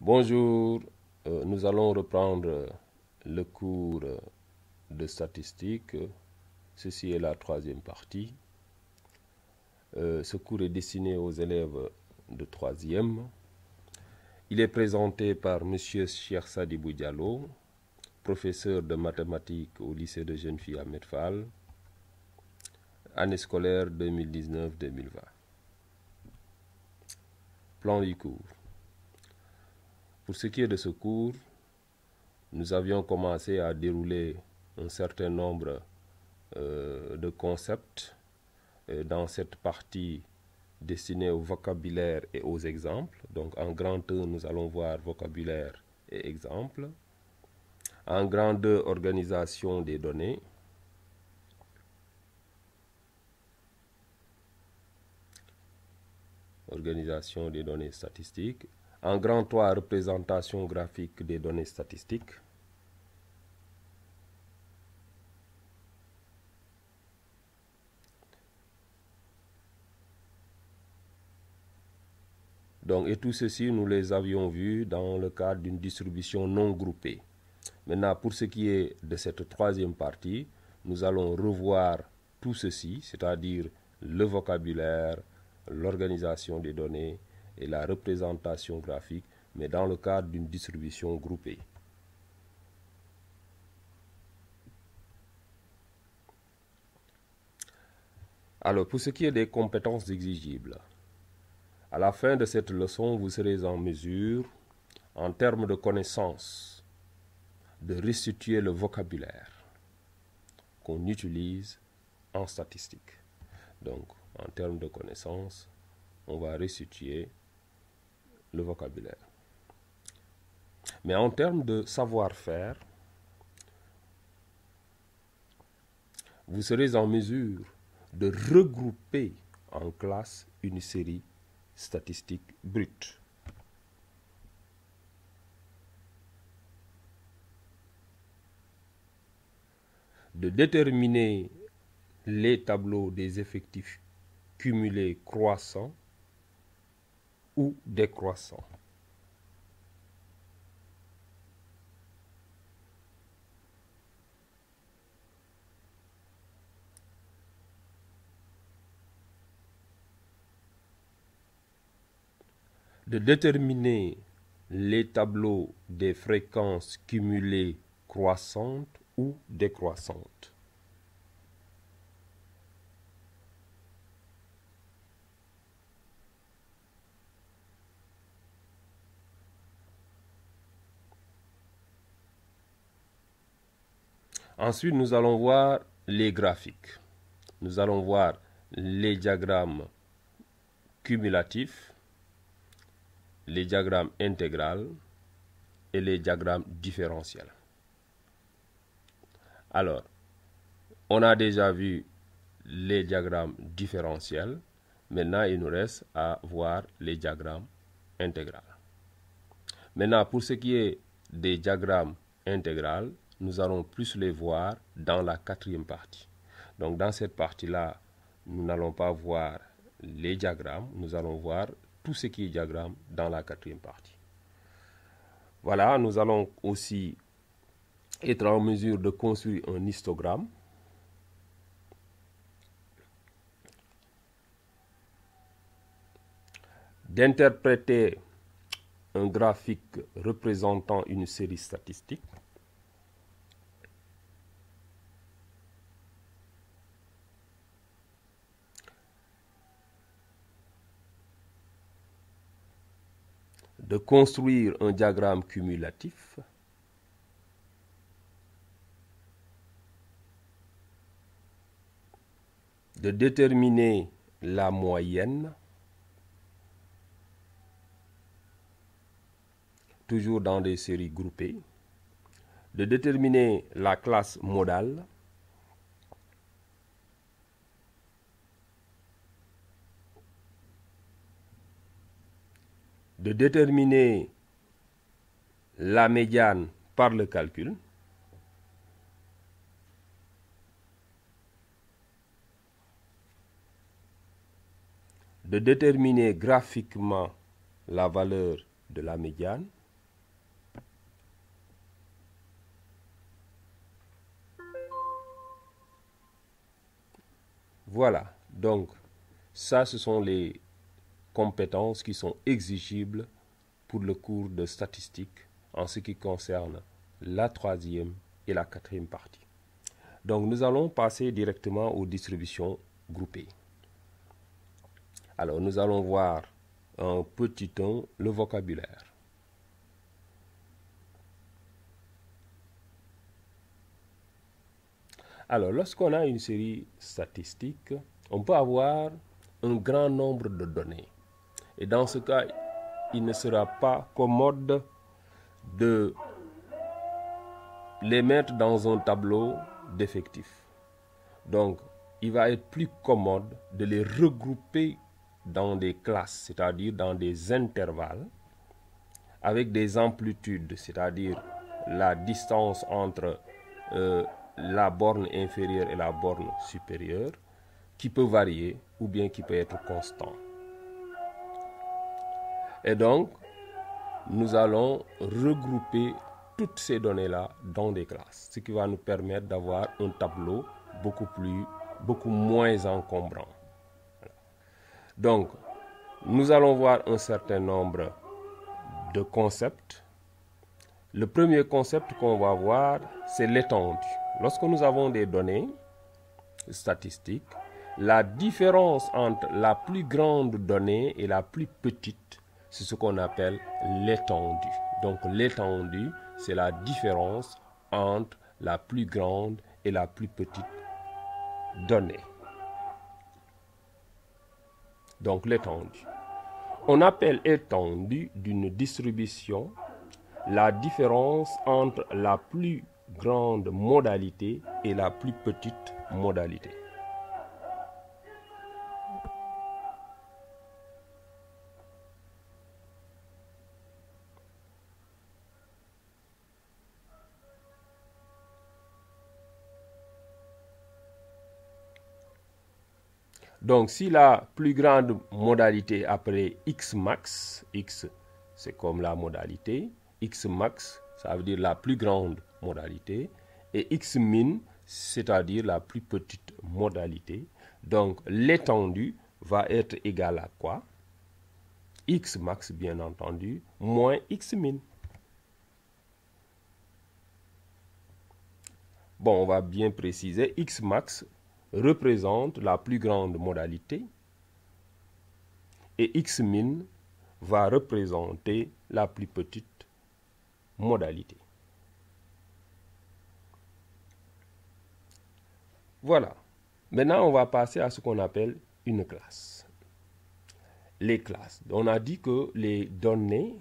Bonjour, nous allons reprendre le cours de statistique. Ceci est la troisième partie. Ce cours est destiné aux élèves de troisième. Il est présenté par M. Cheikh Sadibou Diallo, professeur de mathématiques au lycée de jeunes filles Ahmed Fall, année scolaire 2019-2020. Plan du cours. Pour ce qui est de ce cours, nous avions commencé à dérouler un certain nombre de concepts dans cette partie destinée au vocabulaire et aux exemples. Donc en grand 1, nous allons voir vocabulaire et exemples. En grand 2, organisation des données. Organisation des données statistiques. En grand 3, représentation graphique des données statistiques. Donc, et tout ceci, nous les avions vus dans le cadre d'une distribution non groupée. Maintenant, pour ce qui est de cette troisième partie, nous allons revoir tout ceci, c'est-à-dire le vocabulaire, l'organisation des données et la représentation graphique, mais dans le cadre d'une distribution groupée. Alors, pour ce qui est des compétences exigibles, à la fin de cette leçon, vous serez en mesure, en termes de connaissances, de restituer le vocabulaire qu'on utilise en statistique. Donc, en termes de connaissances, on va restituer le vocabulaire. Mais en termes de savoir-faire, vous serez en mesure de regrouper en classe une série statistique brute. De déterminer les tableaux des effectifs cumulés croissants ou décroissants. De déterminer les tableaux des fréquences cumulées croissantes ou décroissantes. Ensuite, nous allons voir les graphiques. Nous allons voir les diagrammes cumulatifs, les diagrammes intégrales et les diagrammes différentiels. Alors, on a déjà vu les diagrammes différentiels. Maintenant, il nous reste à voir les diagrammes intégrales. Maintenant, pour ce qui est des diagrammes intégrales, nous allons plus les voir dans la quatrième partie. Donc, dans cette partie-là, nous n'allons pas voir les diagrammes, nous allons voir tout ce qui est diagramme dans la quatrième partie. Voilà, nous allons aussi être en mesure de construire un histogramme. D'interpréter un graphique représentant une série statistique. De construire un diagramme cumulatif. De déterminer la moyenne, toujours dans des séries groupées. De déterminer la classe modale. De déterminer la médiane par le calcul. De déterminer graphiquement la valeur de la médiane. Voilà, donc ça, ce sont les compétences qui sont exigibles pour le cours de statistique en ce qui concerne la troisième et la quatrième partie. Donc nous allons passer directement aux distributions groupées. Alors nous allons voir en petit 1 le vocabulaire. Alors lorsqu'on a une série statistique, on peut avoir un grand nombre de données. Et dans ce cas, il ne sera pas commode de les mettre dans un tableau d'effectifs. Donc, il va être plus commode de les regrouper dans des classes, c'est-à-dire dans des intervalles, avec des amplitudes, c'est-à-dire la distance entre la borne inférieure et la borne supérieure, qui peut varier ou bien qui peut être constant. Et donc, nous allons regrouper toutes ces données-là dans des classes, ce qui va nous permettre d'avoir un tableau beaucoup moins encombrant. Donc, nous allons voir un certain nombre de concepts. Le premier concept qu'on va voir, c'est l'étendue. Lorsque nous avons des données statistiques, la différence entre la plus grande donnée et la plus petite, c'est ce qu'on appelle l'étendue. Donc l'étendue, c'est la différence entre la plus grande et la plus petite donnée. Donc l'étendue. On appelle étendue d'une distribution la différence entre la plus grande modalité et la plus petite modalité. Donc, si la plus grande modalité est appelée X max, X c'est comme la modalité, X max ça veut dire la plus grande modalité, et X min c'est-à-dire la plus petite modalité. Donc, l'étendue va être égale à quoi? X max bien entendu, moins X min. Bon, on va bien préciser, X max représente la plus grande modalité et X min va représenter la plus petite modalité. Voilà. Maintenant, on va passer à ce qu'on appelle une classe. Les classes. On a dit que les données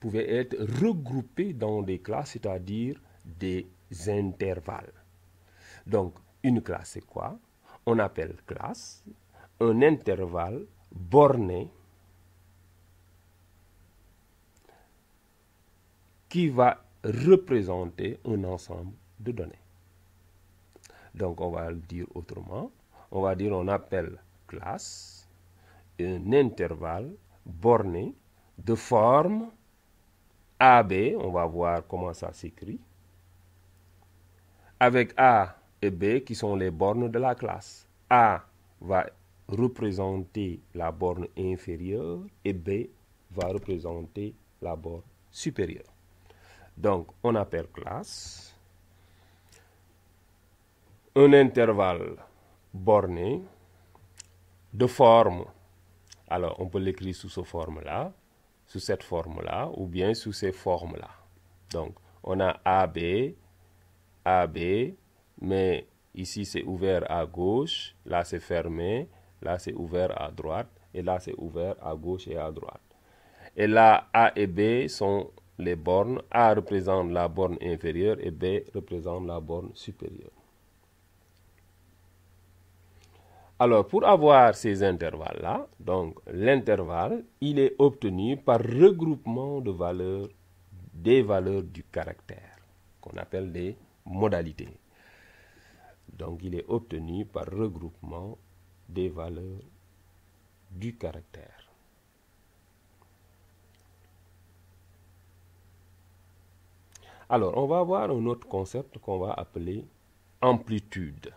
pouvaient être regroupées dans des classes, c'est-à-dire des intervalles. Donc, une classe, c'est quoi? On appelle classe un intervalle borné qui va représenter un ensemble de données. Donc, on va le dire autrement. On va dire on appelle classe un intervalle borné de forme AB. On va voir comment ça s'écrit. Avec A et B qui sont les bornes de la classe. A va représenter la borne inférieure et B va représenter la borne supérieure. Donc, on appelle classe un intervalle borné de forme. Alors, on peut l'écrire sous cette forme-là, ou bien sous ces formes-là. Donc, on a AB, mais ici c'est ouvert à gauche, là c'est fermé, là c'est ouvert à droite, et là c'est ouvert à gauche et à droite. Et là, A et B sont les bornes. A représente la borne inférieure et B représente la borne supérieure. Alors, pour avoir ces intervalles-là, donc l'intervalle, il est obtenu par regroupement de valeurs, des valeurs du caractère, qu'on appelle des modalités. Donc, il est obtenu par regroupement des valeurs du caractère. Alors, on va avoir un autre concept qu'on va appeler amplitude.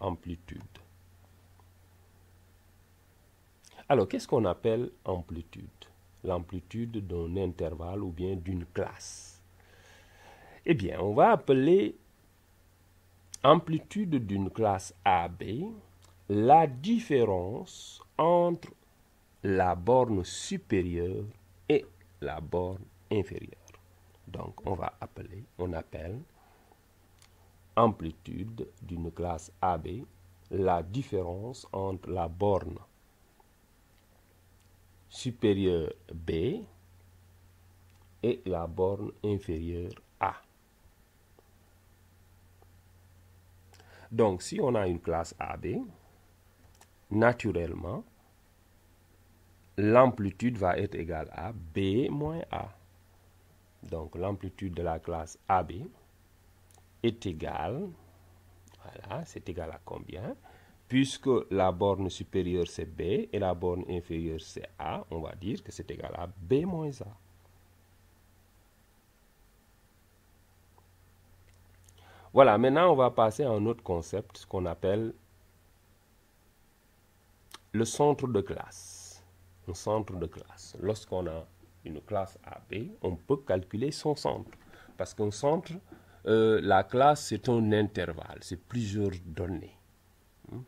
Amplitude. Alors, qu'est-ce qu'on appelle amplitude? L'amplitude d'un intervalle ou bien d'une classe. Eh bien, on va appeler amplitude d'une classe AB la différence entre la borne supérieure et la borne inférieure. Donc, on appelle amplitude d'une classe AB la différence entre la borne supérieure B et la borne inférieure A. Donc, si on a une classe AB, naturellement, l'amplitude va être égale à B moins A. Donc, l'amplitude de la classe AB est égale, voilà, c'est égal à combien? Puisque la borne supérieure c'est B et la borne inférieure c'est A, on va dire que c'est égal à B moins A. Voilà, maintenant on va passer à un autre concept, ce qu'on appelle le centre de classe. Un centre de classe. Lorsqu'on a une classe AB, on peut calculer son centre. Parce qu'un centre, la classe c'est un intervalle, c'est plusieurs données.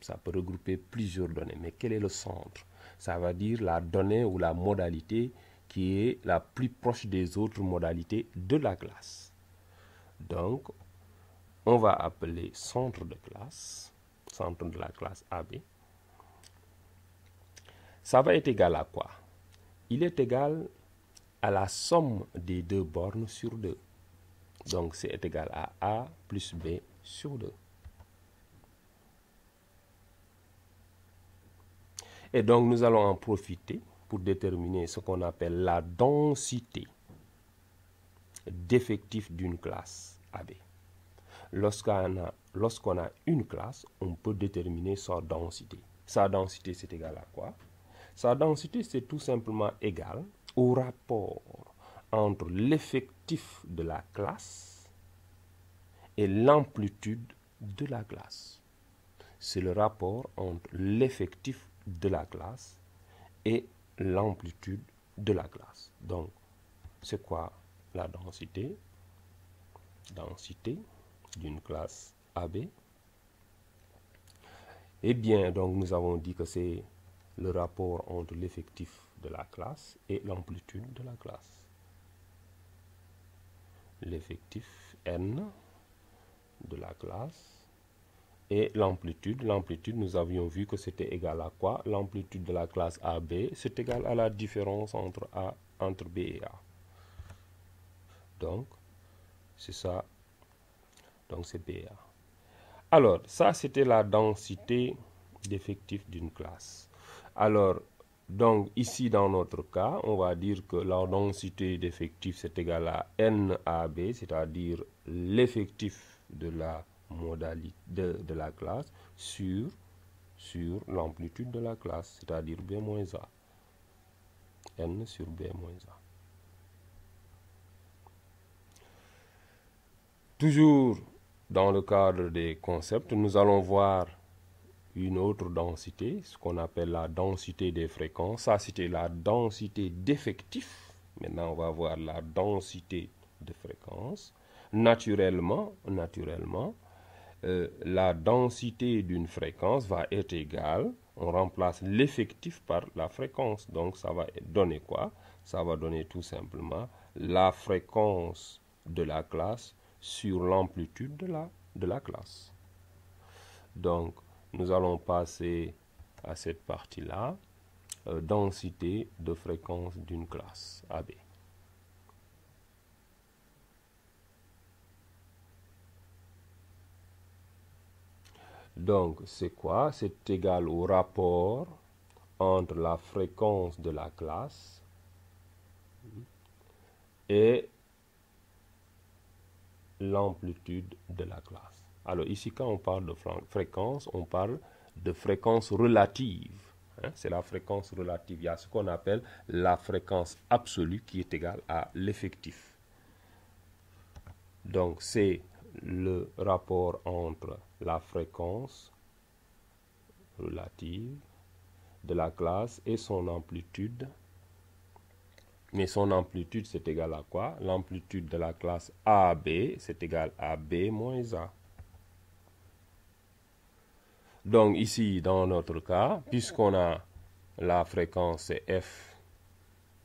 Ça peut regrouper plusieurs données. Mais quel est le centre? Ça va dire la donnée ou la modalité qui est la plus proche des autres modalités de la classe. Donc, on va appeler centre de la classe AB. Ça va être égal à quoi? Il est égal à la somme des deux bornes sur 2. Donc, c'est égal à A plus B sur 2. Et donc, nous allons en profiter pour déterminer ce qu'on appelle la densité d'effectifs d'une classe AB. Lorsqu'on a une classe, on peut déterminer sa densité. Sa densité, c'est égal à quoi? Sa densité, c'est tout simplement égal au rapport entre l'effectif de la classe et l'amplitude de la classe. C'est le rapport entre l'effectif de la classe et l'amplitude de la classe. Donc, c'est quoi la densité? Densité d'une classe AB. Eh bien, donc nous avons dit que c'est le rapport entre l'effectif de la classe et l'amplitude de la classe. L'effectif N de la classe et l'amplitude. L'amplitude, nous avions vu que c'était égal à quoi? L'amplitude de la classe AB, c'est égal à la différence entre B et A. Donc, c'est ça. Donc, c'est B et A. Alors, ça, c'était la densité d'effectifs d'une classe. Alors, donc, ici, dans notre cas, on va dire que la densité d'effectifs, c'est égal à NAB, c'est-à-dire l'effectif de la modalité de la classe sur l'amplitude de la classe, c'est-à-dire B moins A. N sur B moins A. Toujours dans le cadre des concepts, nous allons voir une autre densité, ce qu'on appelle la densité des fréquences. Ça, c'était la densité d'effectifs. Maintenant, on va voir la densité de fréquences. Naturellement, la densité d'une fréquence va être égale, on remplace l'effectif par la fréquence. Donc, ça va donner quoi? Ça va donner tout simplement la fréquence de la classe sur l'amplitude de la classe. Donc, nous allons passer à cette partie-là, densité de fréquence d'une classe AB. Donc, c'est quoi? C'est égal au rapport entre la fréquence de la classe et l'amplitude de la classe. Alors ici, quand on parle de fréquence, on parle de fréquence relative. C'est la fréquence relative. Il y a ce qu'on appelle la fréquence absolue qui est égale à l'effectif. Donc c'est le rapport entre la fréquence relative de la classe et son amplitude. Mais son amplitude, c'est égal à quoi? L'amplitude de la classe AB, c'est égal à B moins A. Donc ici, dans notre cas, puisqu'on a la fréquence c'est F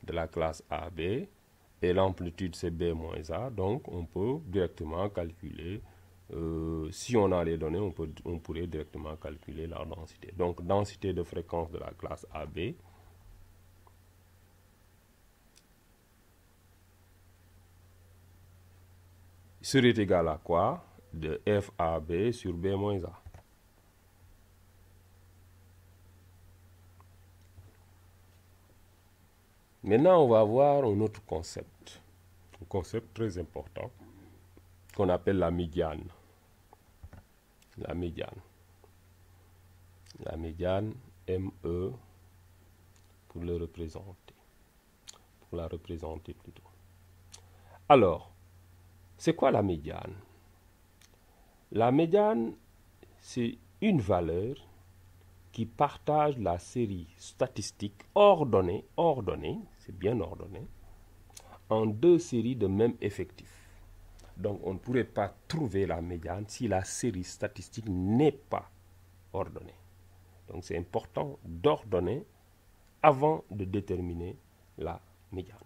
de la classe AB et l'amplitude c'est B moins A, donc on peut directement calculer, si on a les données, on pourrait directement calculer la densité. Donc densité de fréquence de la classe AB serait égal à quoi? De FAB sur B moins A. Maintenant, on va voir un autre concept. Un concept très important qu'on appelle la médiane. La médiane. La médiane, ME, pour le représenter. Pour la représenter plutôt. Alors, c'est quoi la médiane? La médiane, c'est une valeur qui partage la série statistique ordonnée, c'est bien ordonné, en deux séries de même effectif. Donc on ne pourrait pas trouver la médiane si la série statistique n'est pas ordonnée. Donc c'est important d'ordonner avant de déterminer la médiane.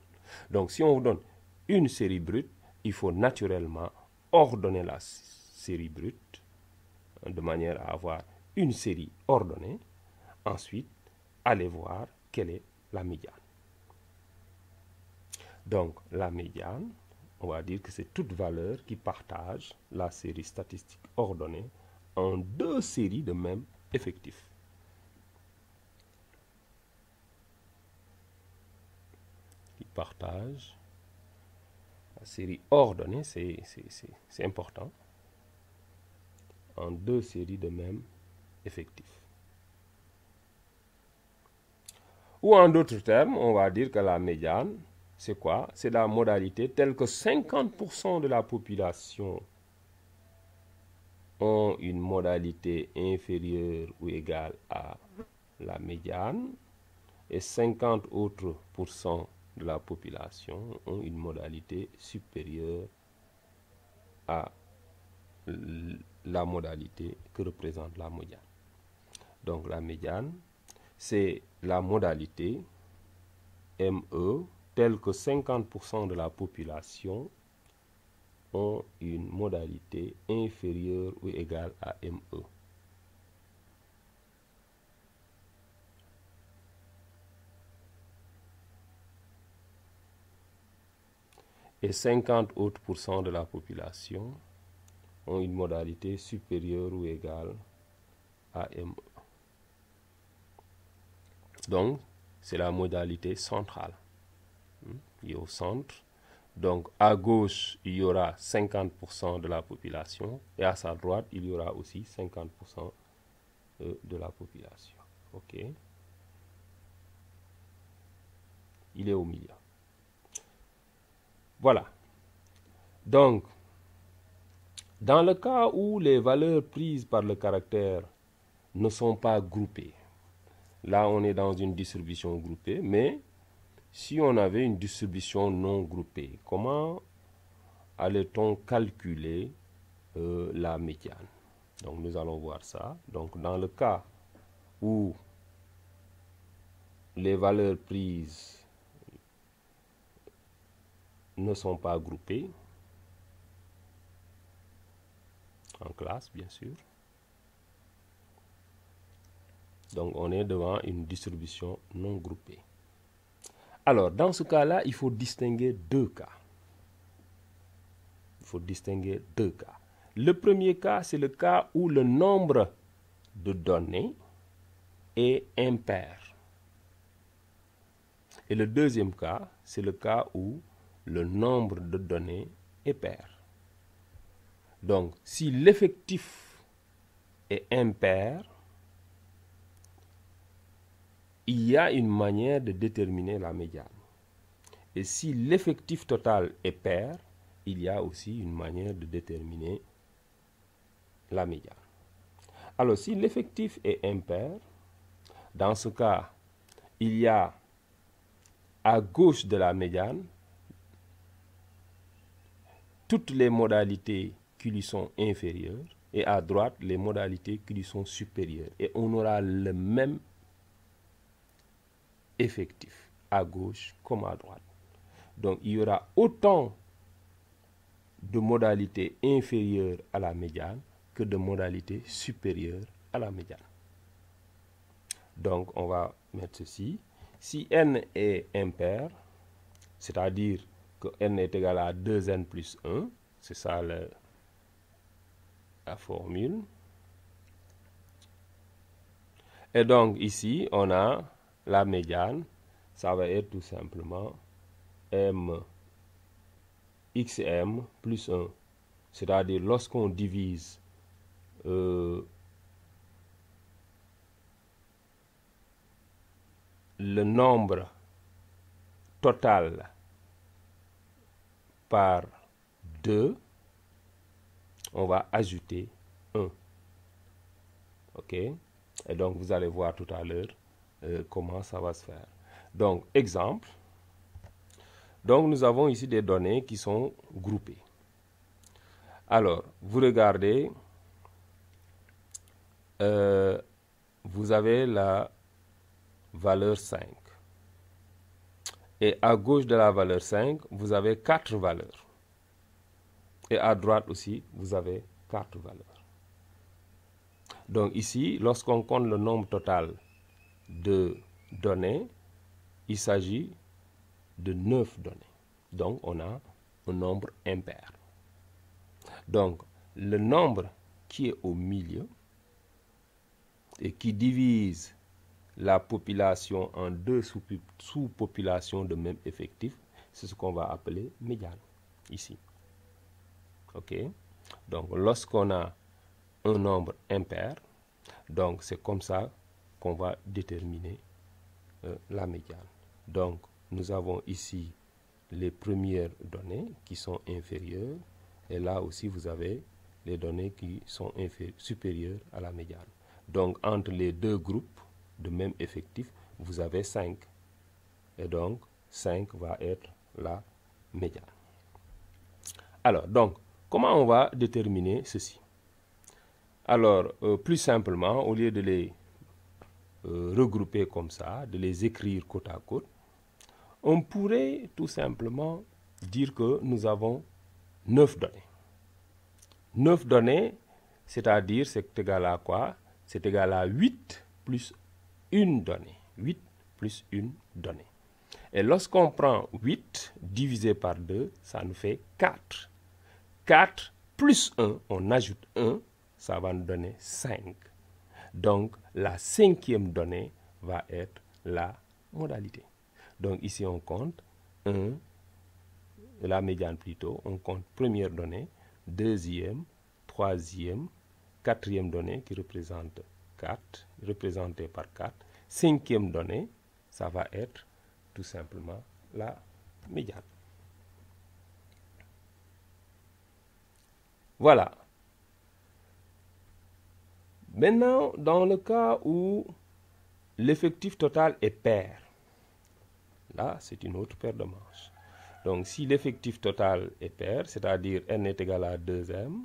Donc si on vous donne une série brute, il faut naturellement ordonner la série brute de manière à avoir une série ordonnée. Ensuite, allez voir quelle est la médiane. Donc la médiane, on va dire que c'est toute valeur qui partage la série statistique ordonnée en deux séries de même effectif. Qui partage la série ordonnée, c'est important, en deux séries de même effectif. Ou en d'autres termes, on va dire que la médiane, c'est quoi? C'est la modalité telle que 50% de la population ont une modalité inférieure ou égale à la médiane et 50 autres % de la population ont une modalité supérieure à la modalité que représente la médiane. Donc la médiane, c'est la modalité ME telle que 50% de la population ont une modalité inférieure ou égale à ME. Et 50 autres % de la population ont une modalité supérieure ou égale à ME. Donc, c'est la modalité centrale. Il est au centre. Donc, à gauche, il y aura 50% de la population. Et à sa droite, il y aura aussi 50% de la population. OK? Il est au milieu. Voilà. Donc, dans le cas où les valeurs prises par le caractère ne sont pas groupées, là, on est dans une distribution groupée, mais si on avait une distribution non groupée, comment allait-on calculer la médiane? Donc, nous allons voir ça. Donc, dans le cas où les valeurs prises ne sont pas groupées, en classe, bien sûr. Donc, on est devant une distribution non groupée. Alors, dans ce cas-là, il faut distinguer deux cas. Il faut distinguer deux cas. Le premier cas, c'est le cas où le nombre de données est impair. Et le deuxième cas, c'est le cas où le nombre de données est pair. Donc, si l'effectif est impair, il y a une manière de déterminer la médiane. Et si l'effectif total est pair, il y a aussi une manière de déterminer la médiane. Alors, si l'effectif est impair, Dans ce cas, il y a à gauche de la médiane toutes les modalités qui lui sont inférieures et à droite les modalités qui lui sont supérieures. Et on aura le même effectif à gauche comme à droite. Donc il y aura autant de modalités inférieures à la médiane que de modalités supérieures à la médiane. Donc on va mettre ceci. Si n est impair, c'est-à-dire que n est égal à 2n plus 1, c'est ça la formule. Et donc ici, on a la médiane, ça va être tout simplement m xm plus 1. C'est-à-dire lorsqu'on divise le nombre total par 2, on va ajouter 1. OK? Et donc, vous allez voir tout à l'heure comment ça va se faire. Donc, exemple. Donc, nous avons ici des données qui sont groupées. Alors, vous regardez, vous avez la valeur 5. Et à gauche de la valeur 5, vous avez 4 valeurs. Et à droite aussi, vous avez 4 valeurs. Donc ici, lorsqu'on compte le nombre total de données, il s'agit de 9 données. Donc on a un nombre impair. Donc le nombre qui est au milieu et qui divise la population en deux sous-populations de même effectif, c'est ce qu'on va appeler médiane, ici. OK? Donc, lorsqu'on a un nombre impair, donc c'est comme ça qu'on va déterminer la médiane. Donc, nous avons ici les premières données qui sont inférieures, et là aussi, vous avez les données qui sont supérieures à la médiane. Donc, entre les deux groupes de même effectif, vous avez 5. Et donc, 5 va être la médiane. Alors, donc, comment on va déterminer ceci? Alors, plus simplement, au lieu de les regrouper comme ça, de les écrire côte à côte, on pourrait tout simplement dire que nous avons 9 données. 9 données, c'est-à-dire, c'est égal à quoi? C'est égal à 8 plus une donnée. 8 plus une donnée. Et lorsqu'on prend 8 divisé par 2, ça nous fait 4. 4 plus 1, on ajoute 1, ça va nous donner 5. Donc, la cinquième donnée va être la modalité. Donc, ici, on compte 1, la médiane plutôt, on compte première donnée, deuxième, troisième, quatrième donnée qui représente 4, représentée par 4. Cinquième donnée, ça va être tout simplement la médiane. Voilà. Maintenant, dans le cas où l'effectif total est pair, là, c'est une autre paire de manches. Donc, si l'effectif total est pair, c'est-à-dire n est égal à 2m,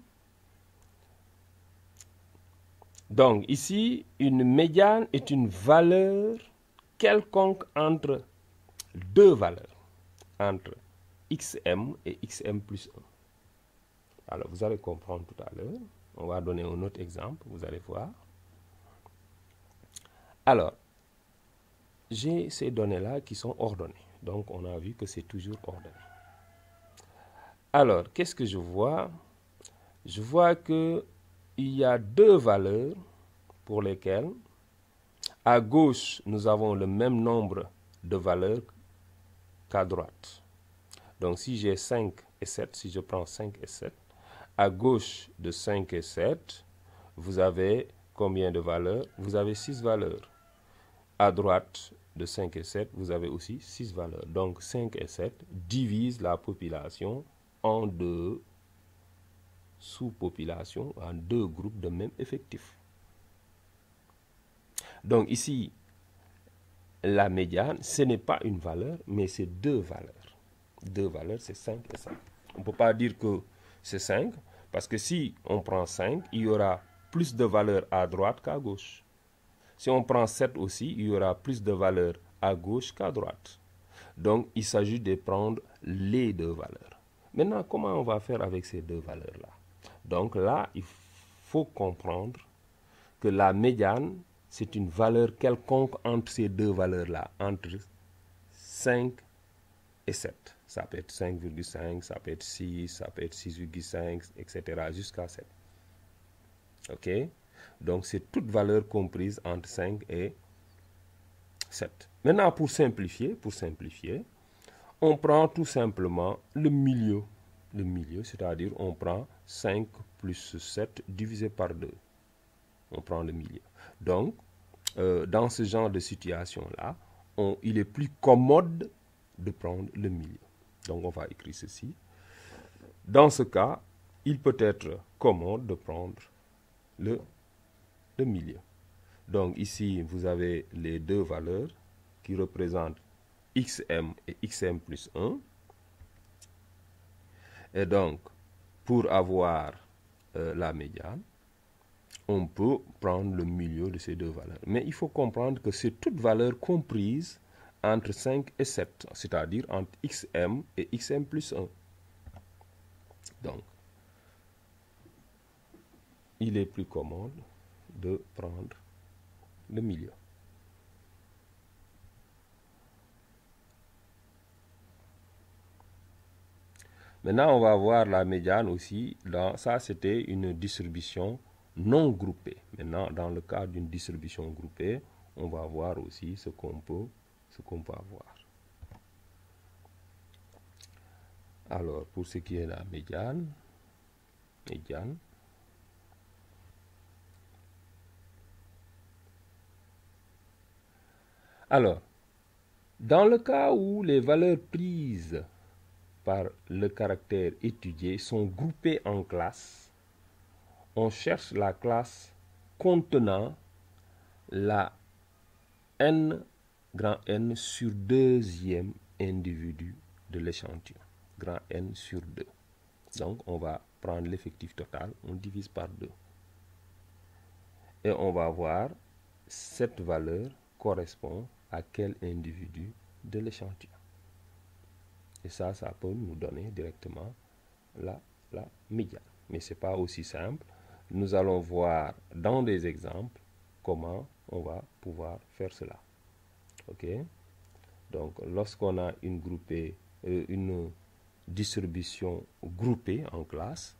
donc ici, une médiane est une valeur quelconque entre deux valeurs, entre xm et xm plus 1. Alors, vous allez comprendre tout à l'heure. On va donner un autre exemple, vous allez voir. Alors, j'ai ces données-là qui sont ordonnées. Donc, on a vu que c'est toujours ordonné. Alors, qu'est-ce que je vois? Je vois qu'il y a deux valeurs pour lesquelles, à gauche, nous avons le même nombre de valeurs qu'à droite. Donc, si j'ai 5 et 7, si je prends 5 et 7, à gauche de 5 et 7, vous avez combien de valeurs? Vous avez 6 valeurs. À droite de 5 et 7, vous avez aussi 6 valeurs. Donc 5 et 7 divisent la population en deux sous-populations, en deux groupes de même effectif. Donc ici, la médiane, ce n'est pas une valeur, mais c'est deux valeurs. Deux valeurs, c'est 5 et 5. On ne peut pas dire que c'est 5, parce que si on prend 5, il y aura plus de valeurs à droite qu'à gauche. Si on prend 7 aussi, il y aura plus de valeurs à gauche qu'à droite. Donc, il s'agit de prendre les deux valeurs. Maintenant, comment on va faire avec ces deux valeurs-là? Donc là, il faut comprendre que la médiane, c'est une valeur quelconque entre ces deux valeurs-là, entre 5 et 7. Ça peut être 5,5, ça peut être 6, ça peut être 6,5, etc. jusqu'à 7. OK? Donc, c'est toute valeur comprise entre 5 et 7. Maintenant, pour simplifier, on prend tout simplement le milieu. Le milieu, c'est-à-dire on prend 5 plus 7 divisé par 2. On prend le milieu. Donc, dans ce genre de situation-là, il est plus commode de prendre le milieu. Donc, on va écrire ceci. Dans ce cas, il peut être commode de prendre le milieu. Donc, ici, vous avez les deux valeurs qui représentent xm et xm plus 1. Et donc, pour avoir la médiane, on peut prendre le milieu de ces deux valeurs. Mais il faut comprendre que c'est toute valeur comprise entre 5 et 7, c'est-à-dire entre xm et xm plus 1. Donc, il est plus commode de prendre le milieu. Maintenant, on va voir la médiane aussi. Ça, c'était une distribution non groupée. Maintenant, dans le cas d'une distribution groupée, on va voir aussi ce qu'on peut avoir. Alors, pour ce qui est de la médiane. Alors, dans le cas où les valeurs prises par le caractère étudié sont groupées en classes, on cherche la classe contenant la n, grand N sur deuxième individu de l'échantillon. Grand N sur 2. Donc, on va prendre l'effectif total, on divise par 2. Et on va voir cette valeur correspond à quel individu de l'échantillon. Et ça peut nous donner directement la médiane. Mais ce n'est pas aussi simple. Nous allons voir dans des exemples comment on va pouvoir faire cela. OK? Donc, lorsqu'on a une distribution groupée en classe,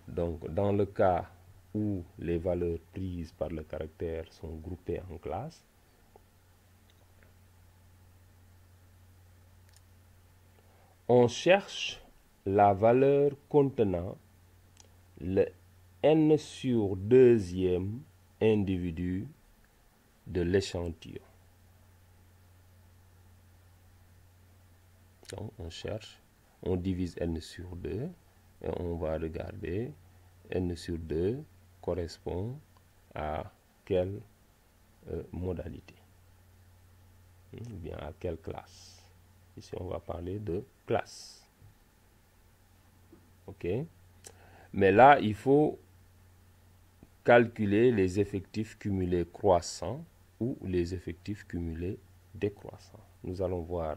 donc dans le cas où les valeurs prises par le caractère sont groupées en classe, on cherche la valeur contenant le n sur deuxième individu de l'échantillon. Donc, on divise n sur 2 et on va regarder n sur 2 correspond à quelle modalité, ou bien à quelle classe. Ici, on va parler de classe. OK? Mais là, il faut calculer les effectifs cumulés croissants ou les effectifs cumulés décroissants. Nous allons voir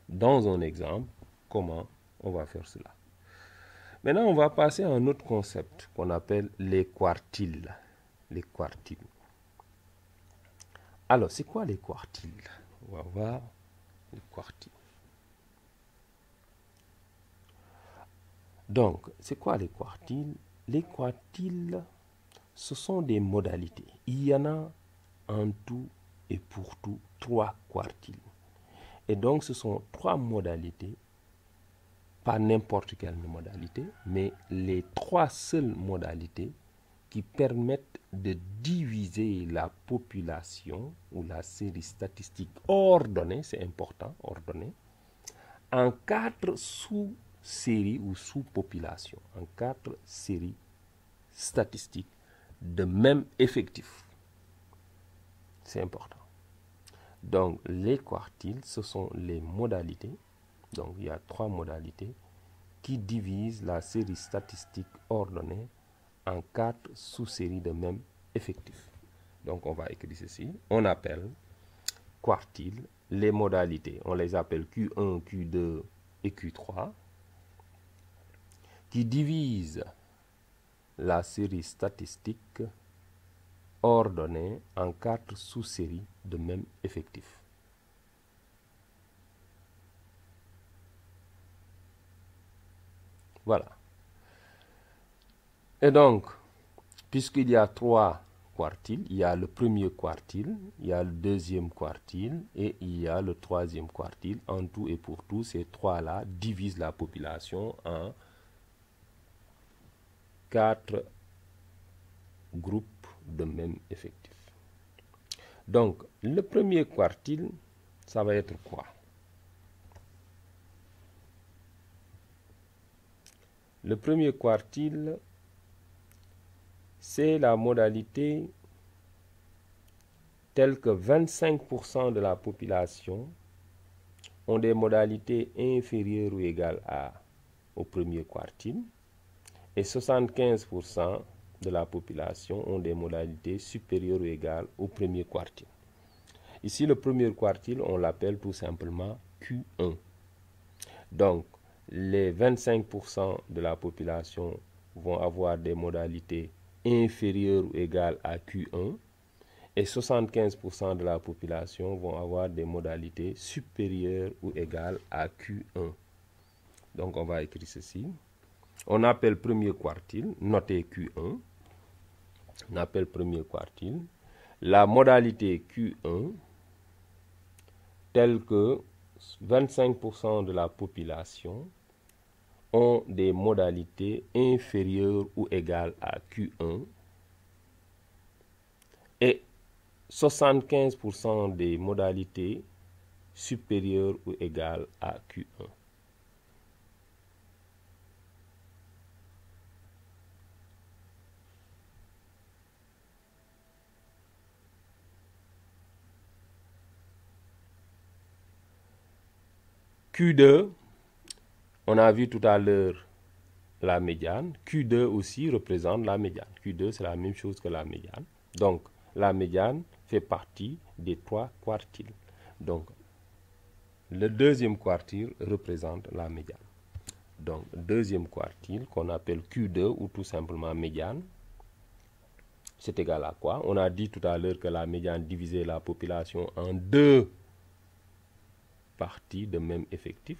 dans un exemple comment on va faire cela. Maintenant, on va passer à un autre concept qu'on appelle les quartiles. Les quartiles. Alors, c'est quoi les quartiles? On va voir les quartiles. Donc, c'est quoi les quartiles? Les quartiles, ce sont des modalités. Il y en a en tout et pour tout 3 quartiles. Et donc, ce sont 3 modalités, pas n'importe quelle modalité, mais les 3 seules modalités qui permettent de diviser la population ou la série statistique ordonnée, c'est important, ordonnée, en 4 sous-séries ou sous-populations, en 4 séries statistiques de même effectif. C'est important. Donc, les quartiles, ce sont les modalités. Donc, il y a 3 modalités qui divisent la série statistique ordonnée en 4 sous-séries de même effectif. Donc, on va écrire ceci. On appelle quartiles les modalités. On les appelle Q1, Q2 et Q3 qui divisent la série statistique ordonnée en 4 sous-séries de même effectif. Voilà. Et donc, puisqu'il y a 3 quartiles, il y a le premier quartile, il y a le deuxième quartile et il y a le troisième quartile. En tout et pour tout, ces 3-là divisent la population en 4 groupes de même effectif. Donc, le premier quartile, ça va être quoi? Le premier quartile, c'est la modalité telle que 25% de la population ont des modalités inférieures ou égales au premier quartile et 75% de la population ont des modalités supérieures ou égales au premier quartile. Ici, le premier quartile, on l'appelle tout simplement Q1. Donc, les 25% de la population vont avoir des modalités inférieures ou égales à Q1 et 75% de la population vont avoir des modalités supérieures ou égales à Q1. Donc, on va écrire ceci. On appelle premier quartile, notez Q1. On appelle premier quartile la modalité Q1 telle que 25% de la population ont des modalités inférieures ou égales à Q1 et 75% des modalités supérieures ou égales à Q1. Q2, on a vu tout à l'heure la médiane. Q2 aussi représente la médiane. Q2, c'est la même chose que la médiane. Donc, la médiane fait partie des 3 quartiles. Donc, le deuxième quartile représente la médiane. Donc, deuxième quartile qu'on appelle Q2 ou tout simplement médiane, c'est égal à quoi? On a dit tout à l'heure que la médiane divisait la population en 2 parties de même effectif.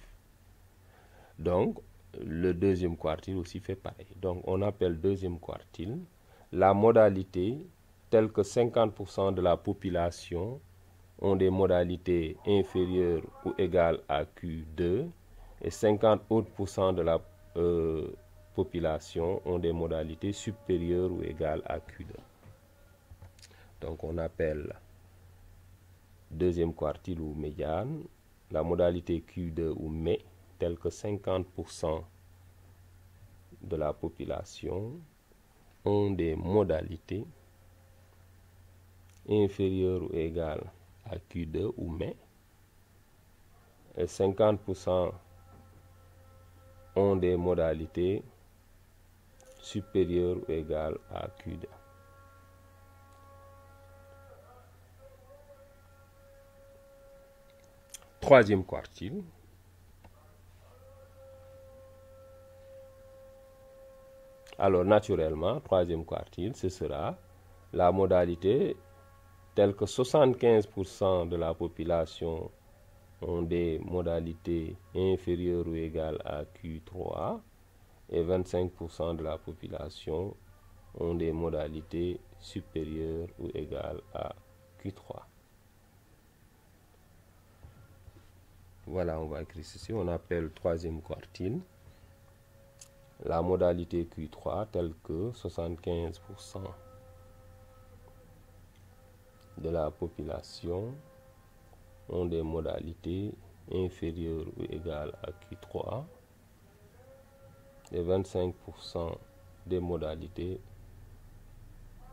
Donc, le deuxième quartile aussi fait pareil. Donc, on appelle deuxième quartile la modalité telle que 50% de la population ont des modalités inférieures ou égales à Q2 et 50 autres % de la population ont des modalités supérieures ou égales à Q2. Donc, on appelle deuxième quartile ou médiane la modalité Q2 ou mé telle que 50% de la population ont des modalités inférieures ou égales à Q2 ou mé et 50% ont des modalités supérieures ou égales à Q2. Troisième quartile. Alors, naturellement, troisième quartile, ce sera la modalité telle que 75% de la population ont des modalités inférieures ou égales à Q3 et 25% de la population ont des modalités supérieures ou égales à Q3. Voilà, on va écrire ceci. On appelle troisième quartile la modalité Q3 telle que 75% de la population ont des modalités inférieures ou égales à Q3 et 25% des modalités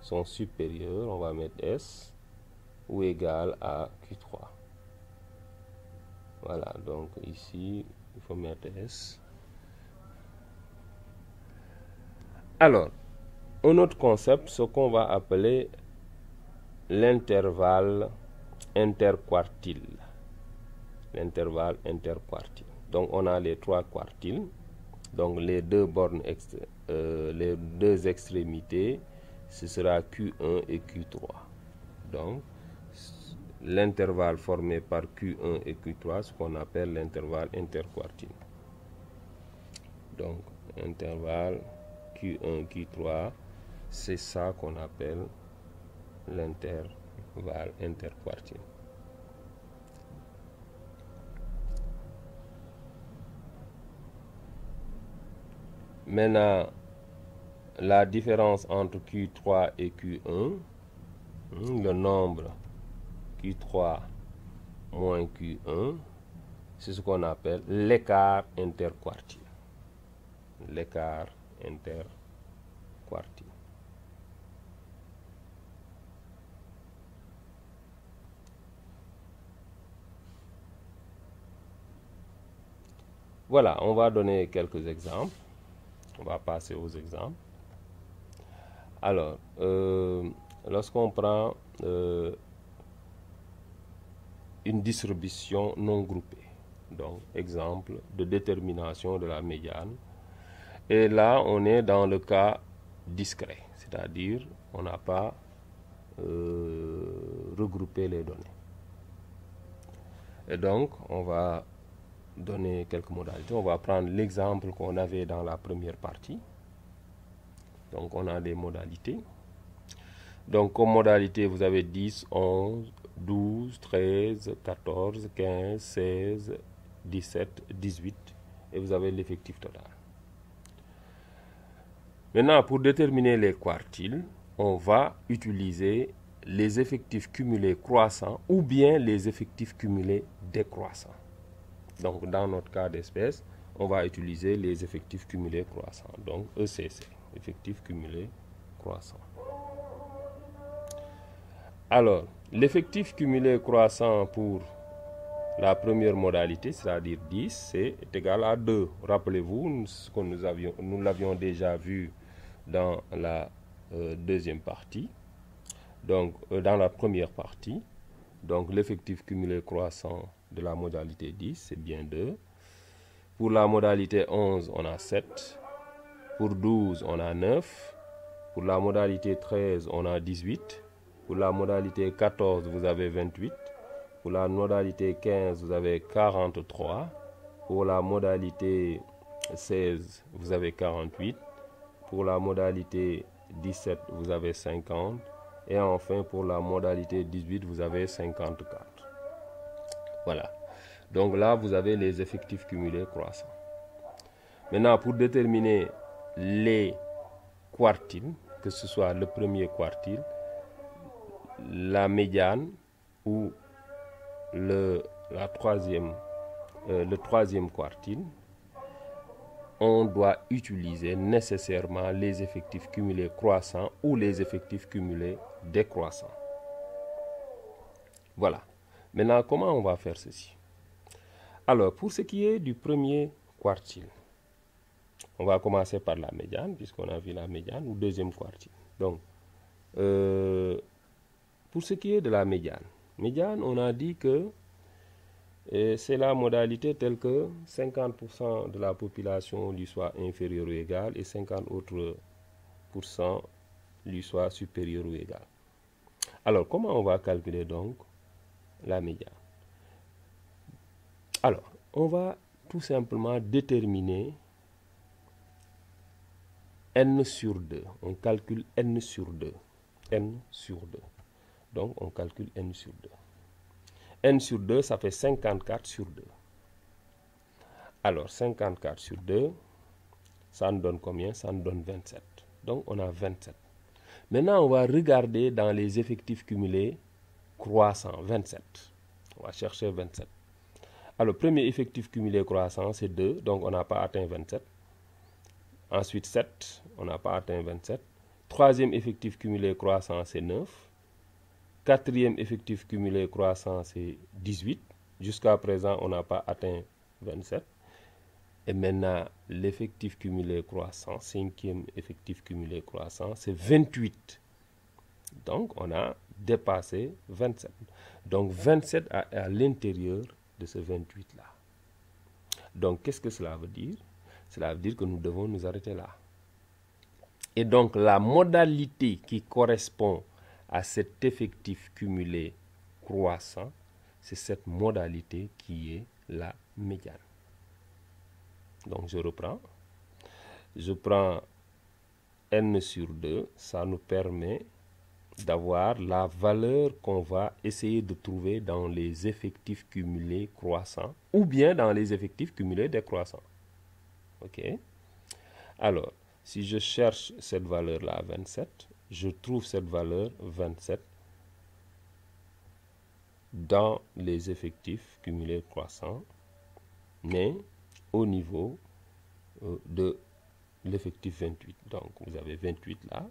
sont supérieures, on va mettre S, ou égales à Q3. Voilà, donc ici, il faut mettre S. Alors, un autre concept, ce qu'on va appeler l'intervalle interquartile. L'intervalle interquartile. Donc, on a les trois quartiles. Donc, les deux bornes, les deux extrémités, ce sera Q1 et Q3. Donc, l'intervalle formé par Q1 et Q3, ce qu'on appelle l'intervalle interquartile. Donc, intervalle Q1, Q3, c'est ça qu'on appelle l'intervalle interquartile. Maintenant, la différence entre Q3 et Q1, le nombre Q3 moins Q1, c'est ce qu'on appelle l'écart interquartile. L'écart interquartile. Voilà, on va donner quelques exemples. On va passer aux exemples. Alors, lorsqu'on prend une distribution non groupée, donc exemple de détermination de la médiane, et là on est dans le cas discret, c'est-à-dire on n'a pas regroupé les données. Et donc on va donner quelques modalités. On va prendre l'exemple qu'on avait dans la première partie. Donc on a des modalités. Donc comme modalité, vous avez 10, 11, 12, 13, 14, 15, 16, 17, 18 et vous avez l'effectif total. Maintenant, pour déterminer les quartiles, on va utiliser les effectifs cumulés croissants ou bien les effectifs cumulés décroissants. Donc dans notre cas d'espèce, on va utiliser les effectifs cumulés croissants. Donc ECC, effectifs cumulés croissants. Alors, l'effectif cumulé croissant pour la première modalité, c'est-à-dire 10, est égal à 2. Rappelez-vous, ce que nous l'avions déjà vu dans la deuxième partie. Donc, dans la première partie, donc l'effectif cumulé croissant de la modalité 10, c'est bien 2. Pour la modalité 11, on a 7. Pour 12, on a 9. Pour la modalité 13, on a 18. Pour la modalité 14, vous avez 28. Pour la modalité 15, vous avez 43. Pour la modalité 16, vous avez 48. Pour la modalité 17, vous avez 50. Et enfin, pour la modalité 18, vous avez 54. Voilà. Donc là, vous avez les effectifs cumulés croissants. Maintenant, pour déterminer les quartiles, que ce soit le premier quartile, la médiane ou le troisième quartile, on doit utiliser nécessairement les effectifs cumulés croissants ou les effectifs cumulés décroissants. Voilà. Maintenant, comment on va faire ceci? Alors, pour ce qui est du premier quartile, on va commencer par la médiane, puisqu'on a vu la médiane, ou deuxième quartile. Donc, pour ce qui est de la médiane, on a dit que c'est la modalité telle que 50% de la population lui soit inférieure ou égale et 50 autres % lui soit supérieur ou égal. Alors, comment on va calculer donc la médiane? Alors, on va tout simplement déterminer n sur 2. On calcule n sur 2. n sur 2. Donc, on calcule n sur 2. n sur 2, ça fait 54 sur 2. Alors, 54 sur 2, ça nous donne combien? Ça nous donne 27. Donc, on a 27. Maintenant, on va regarder dans les effectifs cumulés croissants, 27. On va chercher 27. Alors, premier effectif cumulé croissant, c'est 2, donc on n'a pas atteint 27. Ensuite, 7, on n'a pas atteint 27. Troisième effectif cumulé croissant, c'est 9. Quatrième effectif cumulé croissant, c'est 18. Jusqu'à présent, on n'a pas atteint 27. Et maintenant, l'effectif cumulé croissant, cinquième effectif cumulé croissant, c'est 28. Donc, on a dépassé 27. Donc, 27 à l'intérieur de ce 28-là. Donc, qu'est-ce que cela veut dire? Cela veut dire que nous devons nous arrêter là. Et donc, la modalité qui correspond à cet effectif cumulé croissant, c'est cette modalité qui est la médiane. Donc, je reprends. Je prends n sur 2. Ça nous permet d'avoir la valeur qu'on va essayer de trouver dans les effectifs cumulés croissants ou bien dans les effectifs cumulés décroissants. OK? Alors, si je cherche cette valeur-là, 27, je trouve cette valeur 27 dans les effectifs cumulés croissants, mais au niveau de l'effectif 28. Donc, vous avez 28 là.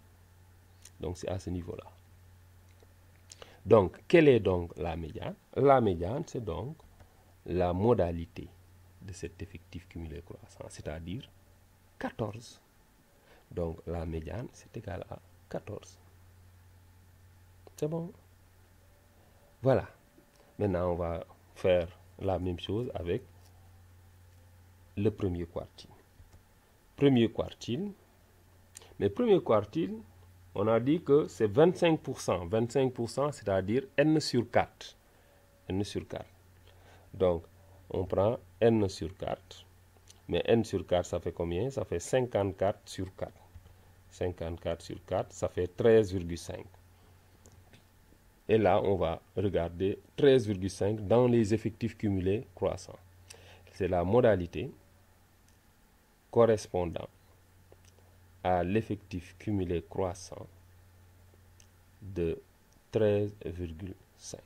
Donc, c'est à ce niveau-là. Donc, quelle est donc la médiane? La médiane, c'est donc la modalité de cet effectif cumulé croissant, c'est-à-dire 14. Donc, la médiane, c'est égal à 14. C'est bon? Voilà. Maintenant, on va faire la même chose avec le premier quartile. Premier quartile. Mais premier quartile, on a dit que c'est 25%. 25%, c'est-à-dire n sur 4. n sur 4. Donc, on prend n sur 4. Mais n sur 4, ça fait combien? Ça fait 54 sur 4. 54 sur 4, ça fait 13,5. Et là, on va regarder 13,5 dans les effectifs cumulés croissants. C'est la modalité correspondant à l'effectif cumulé croissant de 13,5.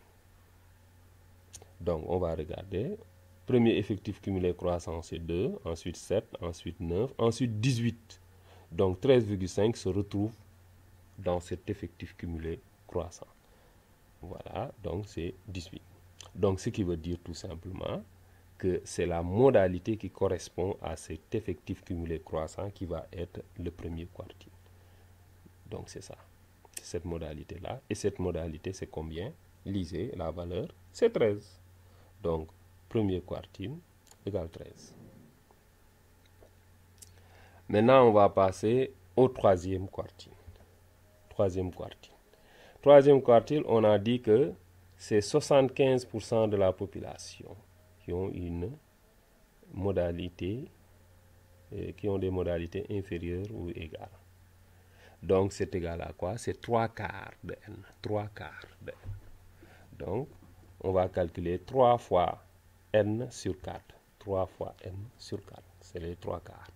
Donc, on va regarder. Premier effectif cumulé croissant, c'est 2, ensuite 7, ensuite 9, ensuite 18. Donc, 13,5 se retrouve dans cet effectif cumulé croissant. Voilà, donc c'est 18. Donc, ce qui veut dire tout simplement que c'est la modalité qui correspond à cet effectif cumulé croissant qui va être le premier quartile. Donc, c'est ça. C'est cette modalité-là. Et cette modalité, c'est combien? Lisez la valeur, c'est 13. Donc, premier quartile égale 13. Maintenant, on va passer au troisième quartile. Troisième quartile. Troisième quartile, on a dit que c'est 75% de la population qui ont une modalité, qui ont des modalités inférieures ou égales. Donc, c'est égal à quoi? C'est 3 quarts de n. 3 quarts de n. Donc, on va calculer 3 fois n sur 4. 3 fois n sur 4. C'est les 3 quarts.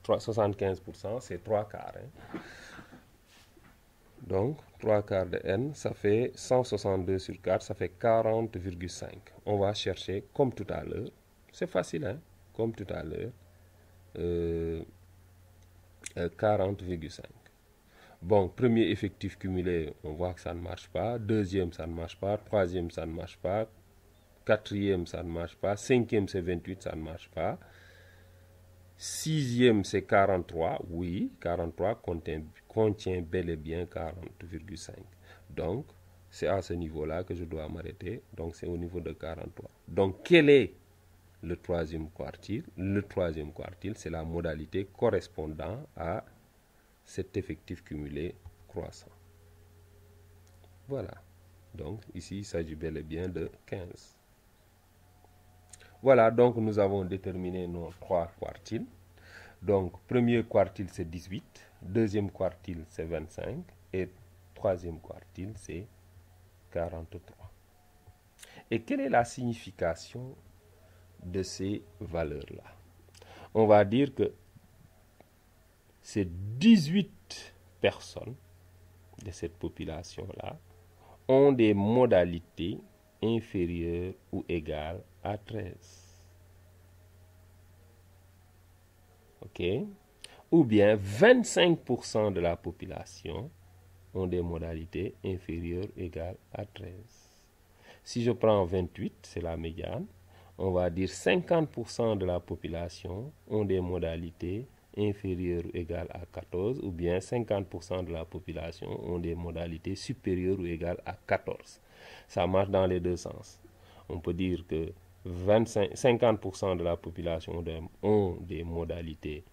75%, c'est 3 quarts. Hein. Donc, 3 quarts de n, ça fait 162 sur 4, ça fait 40,5. On va chercher, comme tout à l'heure, c'est facile, hein, comme tout à l'heure, 40,5. Bon, premier effectif cumulé, on voit que ça ne marche pas. Deuxième, ça ne marche pas. Troisième, ça ne marche pas. Quatrième, ça ne marche pas. Cinquième, c'est 28, ça ne marche pas. Sixième, c'est 43. Oui, 43 contient bel et bien 40,5. Donc, c'est à ce niveau-là que je dois m'arrêter. Donc, c'est au niveau de 43. Donc, quel est le troisième quartile? Le troisième quartile, c'est la modalité correspondant à cet effectif cumulé croissant. Voilà. Donc, ici, il s'agit bel et bien de 15. Voilà, donc nous avons déterminé nos 3 quartiles. Donc, premier quartile, c'est 18. Deuxième quartile, c'est 25. Et troisième quartile, c'est 43. Et quelle est la signification de ces valeurs-là? On va dire que ces 18 personnes de cette population-là ont des modalités inférieures ou égales à 13. OK? Ou bien 25% de la population ont des modalités inférieures ou égales à 13. Si je prends 28, c'est la médiane, on va dire 50% de la population ont des modalités inférieures ou égales à 14, ou bien 50% de la population ont des modalités supérieures ou égales à 14. Ça marche dans les deux sens. On peut dire que 50% de la population ont des modalités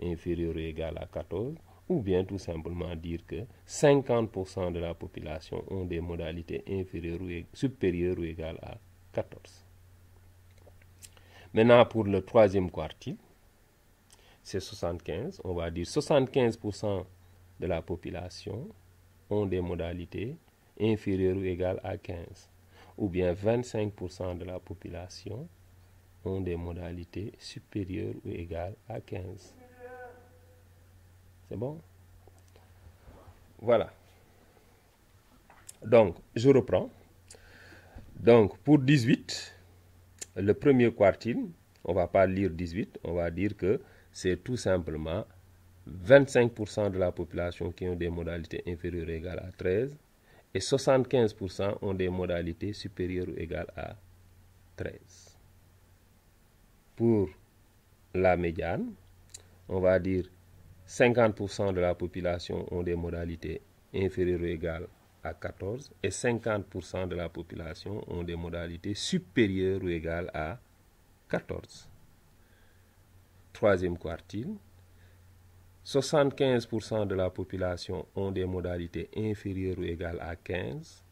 inférieures ou égales à 14, ou bien tout simplement dire que 50% de la population ont des modalités inférieures ou supérieures ou égales à 14. Maintenant, pour le troisième quartile, c'est 75. On va dire 75% de la population ont des modalités inférieures ou égales à 15. Ou bien 25% de la population ont des modalités supérieures ou égales à 15. C'est bon? Voilà. Donc, je reprends. Donc, pour 18, le premier quartile, on ne va pas lire 18, on va dire que c'est tout simplement 25% de la population qui ont des modalités inférieures ou égales à 13 et 75% ont des modalités supérieures ou égales à 13. Pour la médiane, on va dire 50% de la population ont des modalités inférieures ou égales à 14 et 50% de la population ont des modalités supérieures ou égales à 14. Troisième quartile, 75% de la population ont des modalités inférieures ou égales à 15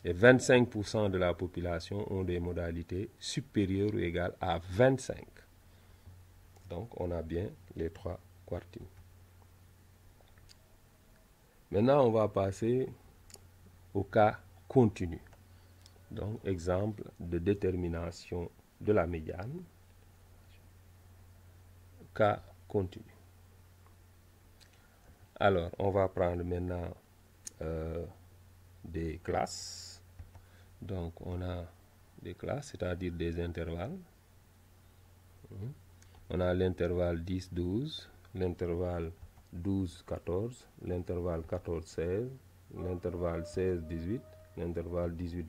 et 25% de la population ont des modalités supérieures ou égales à 25. Donc, on a bien les trois quartiles. Maintenant, on va passer au cas continu. Donc, exemple de détermination de la médiane. Cas continu. Alors, on va prendre maintenant des classes. Donc, on a des classes, c'est-à-dire des intervalles. On a l'intervalle 10-12, l'intervalle 12-14, l'intervalle 14-16, l'intervalle 16-18, l'intervalle 18-20.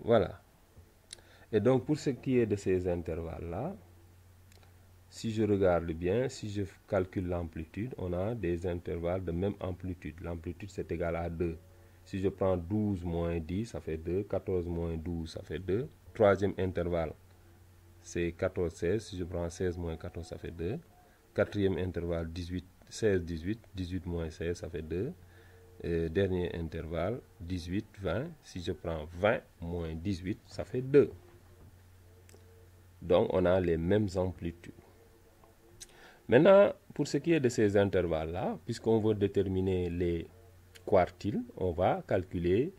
Voilà. Et donc, pour ce qui est de ces intervalles-là, si je regarde bien, si je calcule l'amplitude, on a des intervalles de même amplitude. L'amplitude, c'est égal à 2. Si je prends 12 moins 10, ça fait 2. 14 moins 12, ça fait 2. Troisième intervalle, c'est 14-16. Si je prends 16 moins 14, ça fait 2. Quatrième intervalle, 16-18. 18 moins 16, ça fait 2. Dernier intervalle, 18-20. Si je prends 20 moins 18, ça fait 2. Donc, on a les mêmes amplitudes. Maintenant, pour ce qui est de ces intervalles-là, puisqu'on veut déterminer les quartiles, on va calculer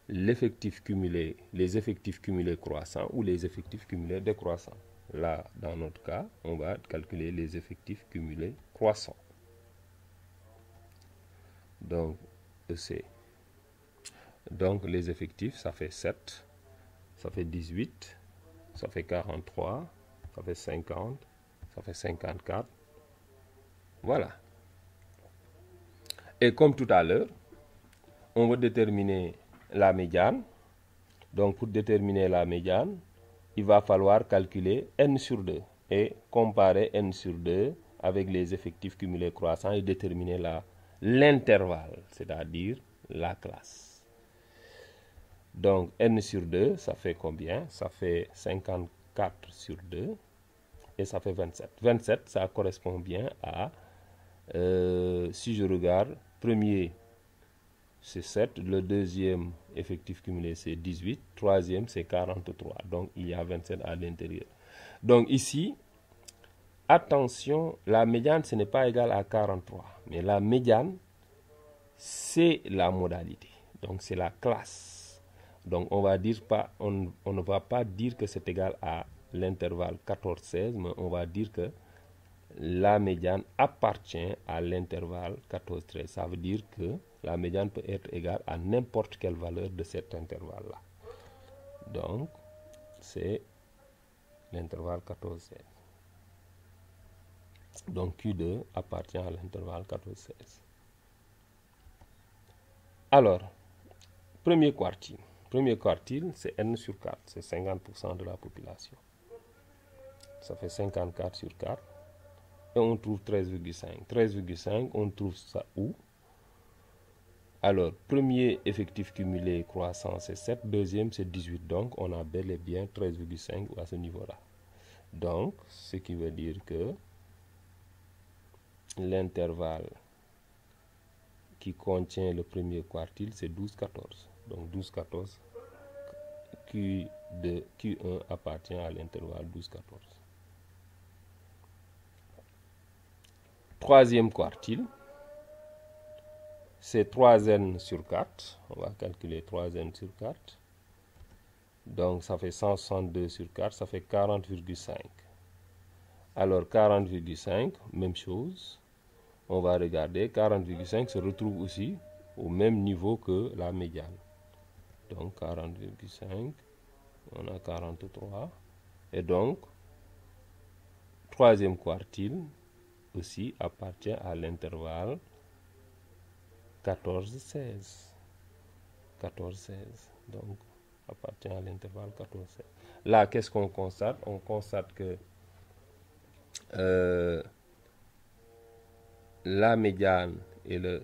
l'effectif cumulé, les effectifs cumulés croissants ou les effectifs cumulés décroissants. Là, dans notre cas, on va calculer les effectifs cumulés croissants. Donc, EC. Donc, les effectifs, ça fait 7, ça fait 18, ça fait 43, ça fait 50, ça fait 54. Voilà. Et comme tout à l'heure, on va déterminer la médiane. Donc, pour déterminer la médiane, il va falloir calculer n sur 2 et comparer n sur 2 avec les effectifs cumulés croissants et déterminer l'intervalle, c'est-à-dire la classe. Donc, n sur 2, ça fait combien? Ça fait 54 sur 2 et ça fait 27. 27, ça correspond bien à, si je regarde, premier, c'est 7, le deuxième effectif cumulé, c'est 18, troisième, c'est 43. Donc, il y a 27 à l'intérieur. Donc, ici, attention, la médiane, ce n'est pas égal à 43. Mais la médiane, c'est la modalité. Donc, c'est la classe. Donc, on ne va pas dire que c'est égal à l'intervalle 14-16, mais on va dire que la médiane appartient à l'intervalle 14-13. Ça veut dire que la médiane peut être égale à n'importe quelle valeur de cet intervalle-là. Donc, c'est l'intervalle 14-16. Donc, Q2 appartient à l'intervalle 14-16. Alors, premier quartile. Premier quartile, c'est n sur 4, c'est 50% de la population. Ça fait 54 sur 4. Et on trouve 13,5. 13,5, on trouve ça où? Alors, premier effectif cumulé croissant, c'est 7. Deuxième, c'est 18. Donc, on a bel et bien 13,5 à ce niveau-là. Donc, ce qui veut dire que l'intervalle qui contient le premier quartile, c'est 12,14. Donc, 12,14, Q1 appartient à l'intervalle 12,14. Troisième quartile, c'est 3n sur 4. On va calculer 3n sur 4. Donc, ça fait 162 sur 4, ça fait 40,5. Alors, 40,5, même chose. On va regarder, 40,5 se retrouve aussi au même niveau que la médiane. Donc, 40,5, on a 43. Et donc, troisième quartile aussi appartient à l'intervalle 14-16. 14-16. Donc, appartient à l'intervalle 14-16. Là, qu'est-ce qu'on constate? On constate que la médiane et le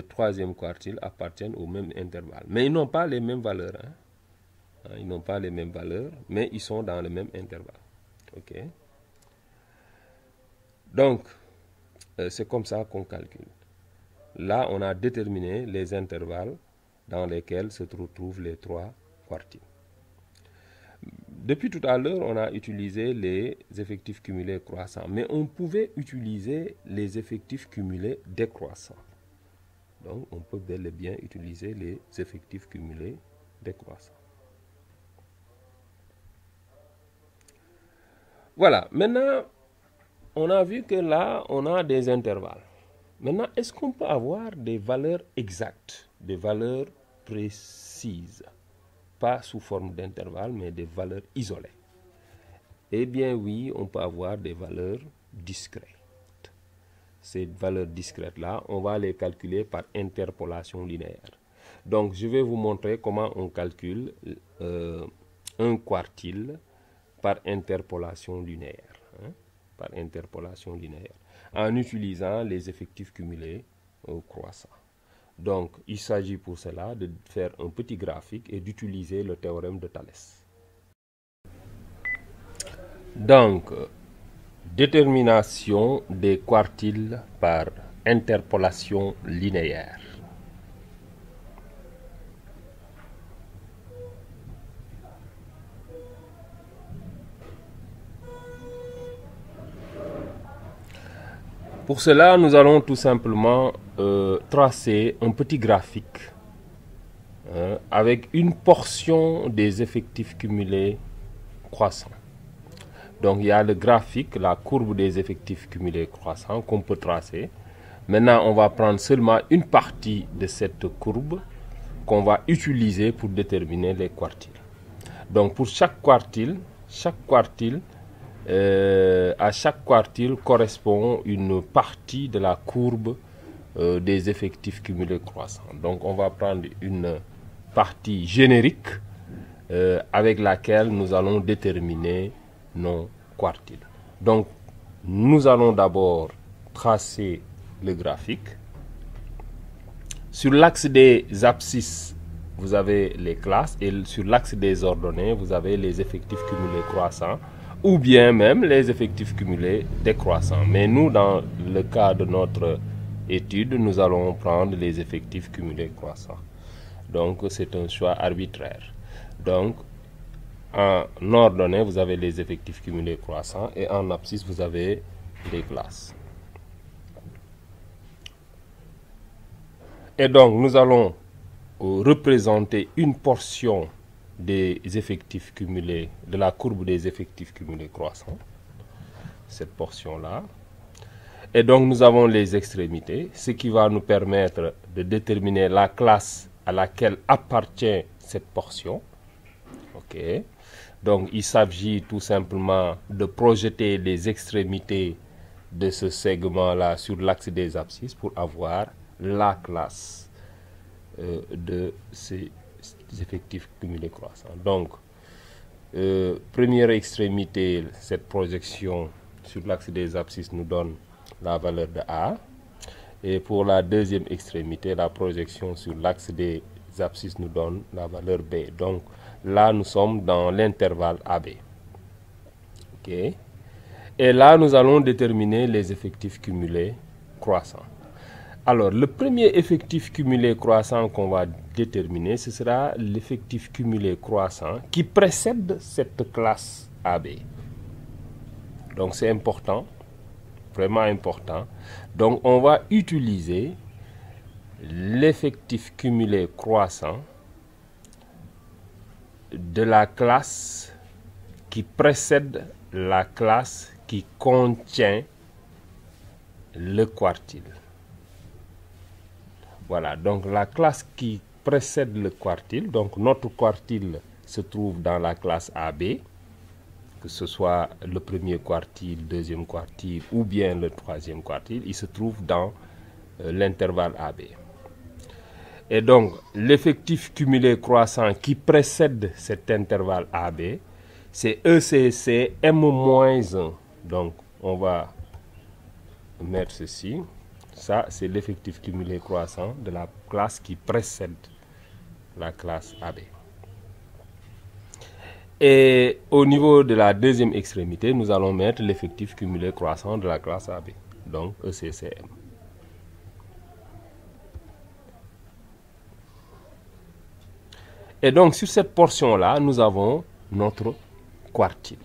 troisième quartile appartiennent au même intervalle. Mais ils n'ont pas les mêmes valeurs. Hein? Ils n'ont pas les mêmes valeurs, mais ils sont dans le même intervalle. OK? Donc, c'est comme ça qu'on calcule. Là, on a déterminé les intervalles dans lesquels se retrouvent les trois quartiles. Depuis tout à l'heure, on a utilisé les effectifs cumulés croissants, mais on pouvait utiliser les effectifs cumulés décroissants. Donc, on peut bel et bien utiliser les effectifs cumulés décroissants. Voilà, maintenant, on a vu que là, on a des intervalles. Maintenant, est-ce qu'on peut avoir des valeurs exactes, des valeurs précises? Pas sous forme d'intervalle, mais des valeurs isolées. Eh bien oui, on peut avoir des valeurs discrètes. Ces valeurs discrètes-là, on va les calculer par interpolation linéaire. Donc, je vais vous montrer comment on calcule un quartile par interpolation linéaire. Par interpolation linéaire, en utilisant les effectifs cumulés croissants. Donc, il s'agit pour cela de faire un petit graphique et d'utiliser le théorème de Thalès. Donc, détermination des quartiles par interpolation linéaire. Pour cela, nous allons tout simplement tracer un petit graphique avec une portion des effectifs cumulés croissants. Donc, il y a le graphique, la courbe des effectifs cumulés croissants qu'on peut tracer. Maintenant, on va prendre seulement une partie de cette courbe qu'on va utiliser pour déterminer les quartiles. Donc, pour chaque quartile, à chaque quartile correspond une partie de la courbe des effectifs cumulés croissants. Donc, on va prendre une partie générique avec laquelle nous allons déterminer nos quartiles. Donc, nous allons d'abord tracer le graphique. Sur l'axe des abscisses, vous avez les classes, et sur l'axe des ordonnées, vous avez les effectifs cumulés croissants, ou bien même les effectifs cumulés décroissants. Mais nous, dans le cas de notre étude, nous allons prendre les effectifs cumulés croissants. Donc, c'est un choix arbitraire. Donc, en ordonnée, vous avez les effectifs cumulés croissants, et en abscisse, vous avez les classes. Et donc, nous allons représenter une portion des effectifs cumulés, de la courbe des effectifs cumulés croissants, cette portion-là. Et donc, nous avons les extrémités, ce qui va nous permettre de déterminer la classe à laquelle appartient cette portion. OK. Donc, il s'agit tout simplement de projeter les extrémités de ce segment-là sur l'axe des abscisses pour avoir la classe de ces effectifs cumulés croissants. Donc, première extrémité, cette projection sur l'axe des abscisses nous donne la valeur de A. Et pour la deuxième extrémité, la projection sur l'axe des abscisses nous donne la valeur B. Donc là, nous sommes dans l'intervalle AB. OK. Et là, nous allons déterminer les effectifs cumulés croissants. Alors, le premier effectif cumulé croissant qu'on va déterminer, ce sera l'effectif cumulé croissant qui précède cette classe AB. Donc, c'est important, vraiment important. Donc, on va utiliser l'effectif cumulé croissant de la classe qui précède la classe qui contient le quartile. Voilà, donc la classe qui précède le quartile, donc notre quartile se trouve dans la classe AB, que ce soit le premier quartile, deuxième quartile ou bien le troisième quartile, il se trouve dans l'intervalle AB. Et donc, l'effectif cumulé croissant qui précède cet intervalle AB, c'est ECC M-1. Donc, on va mettre ceci. Ça, c'est l'effectif cumulé croissant de la classe qui précède la classe AB. Et au niveau de la deuxième extrémité, nous allons mettre l'effectif cumulé croissant de la classe AB. Donc, ECCM. Et donc, sur cette portion-là, nous avons notre quartile.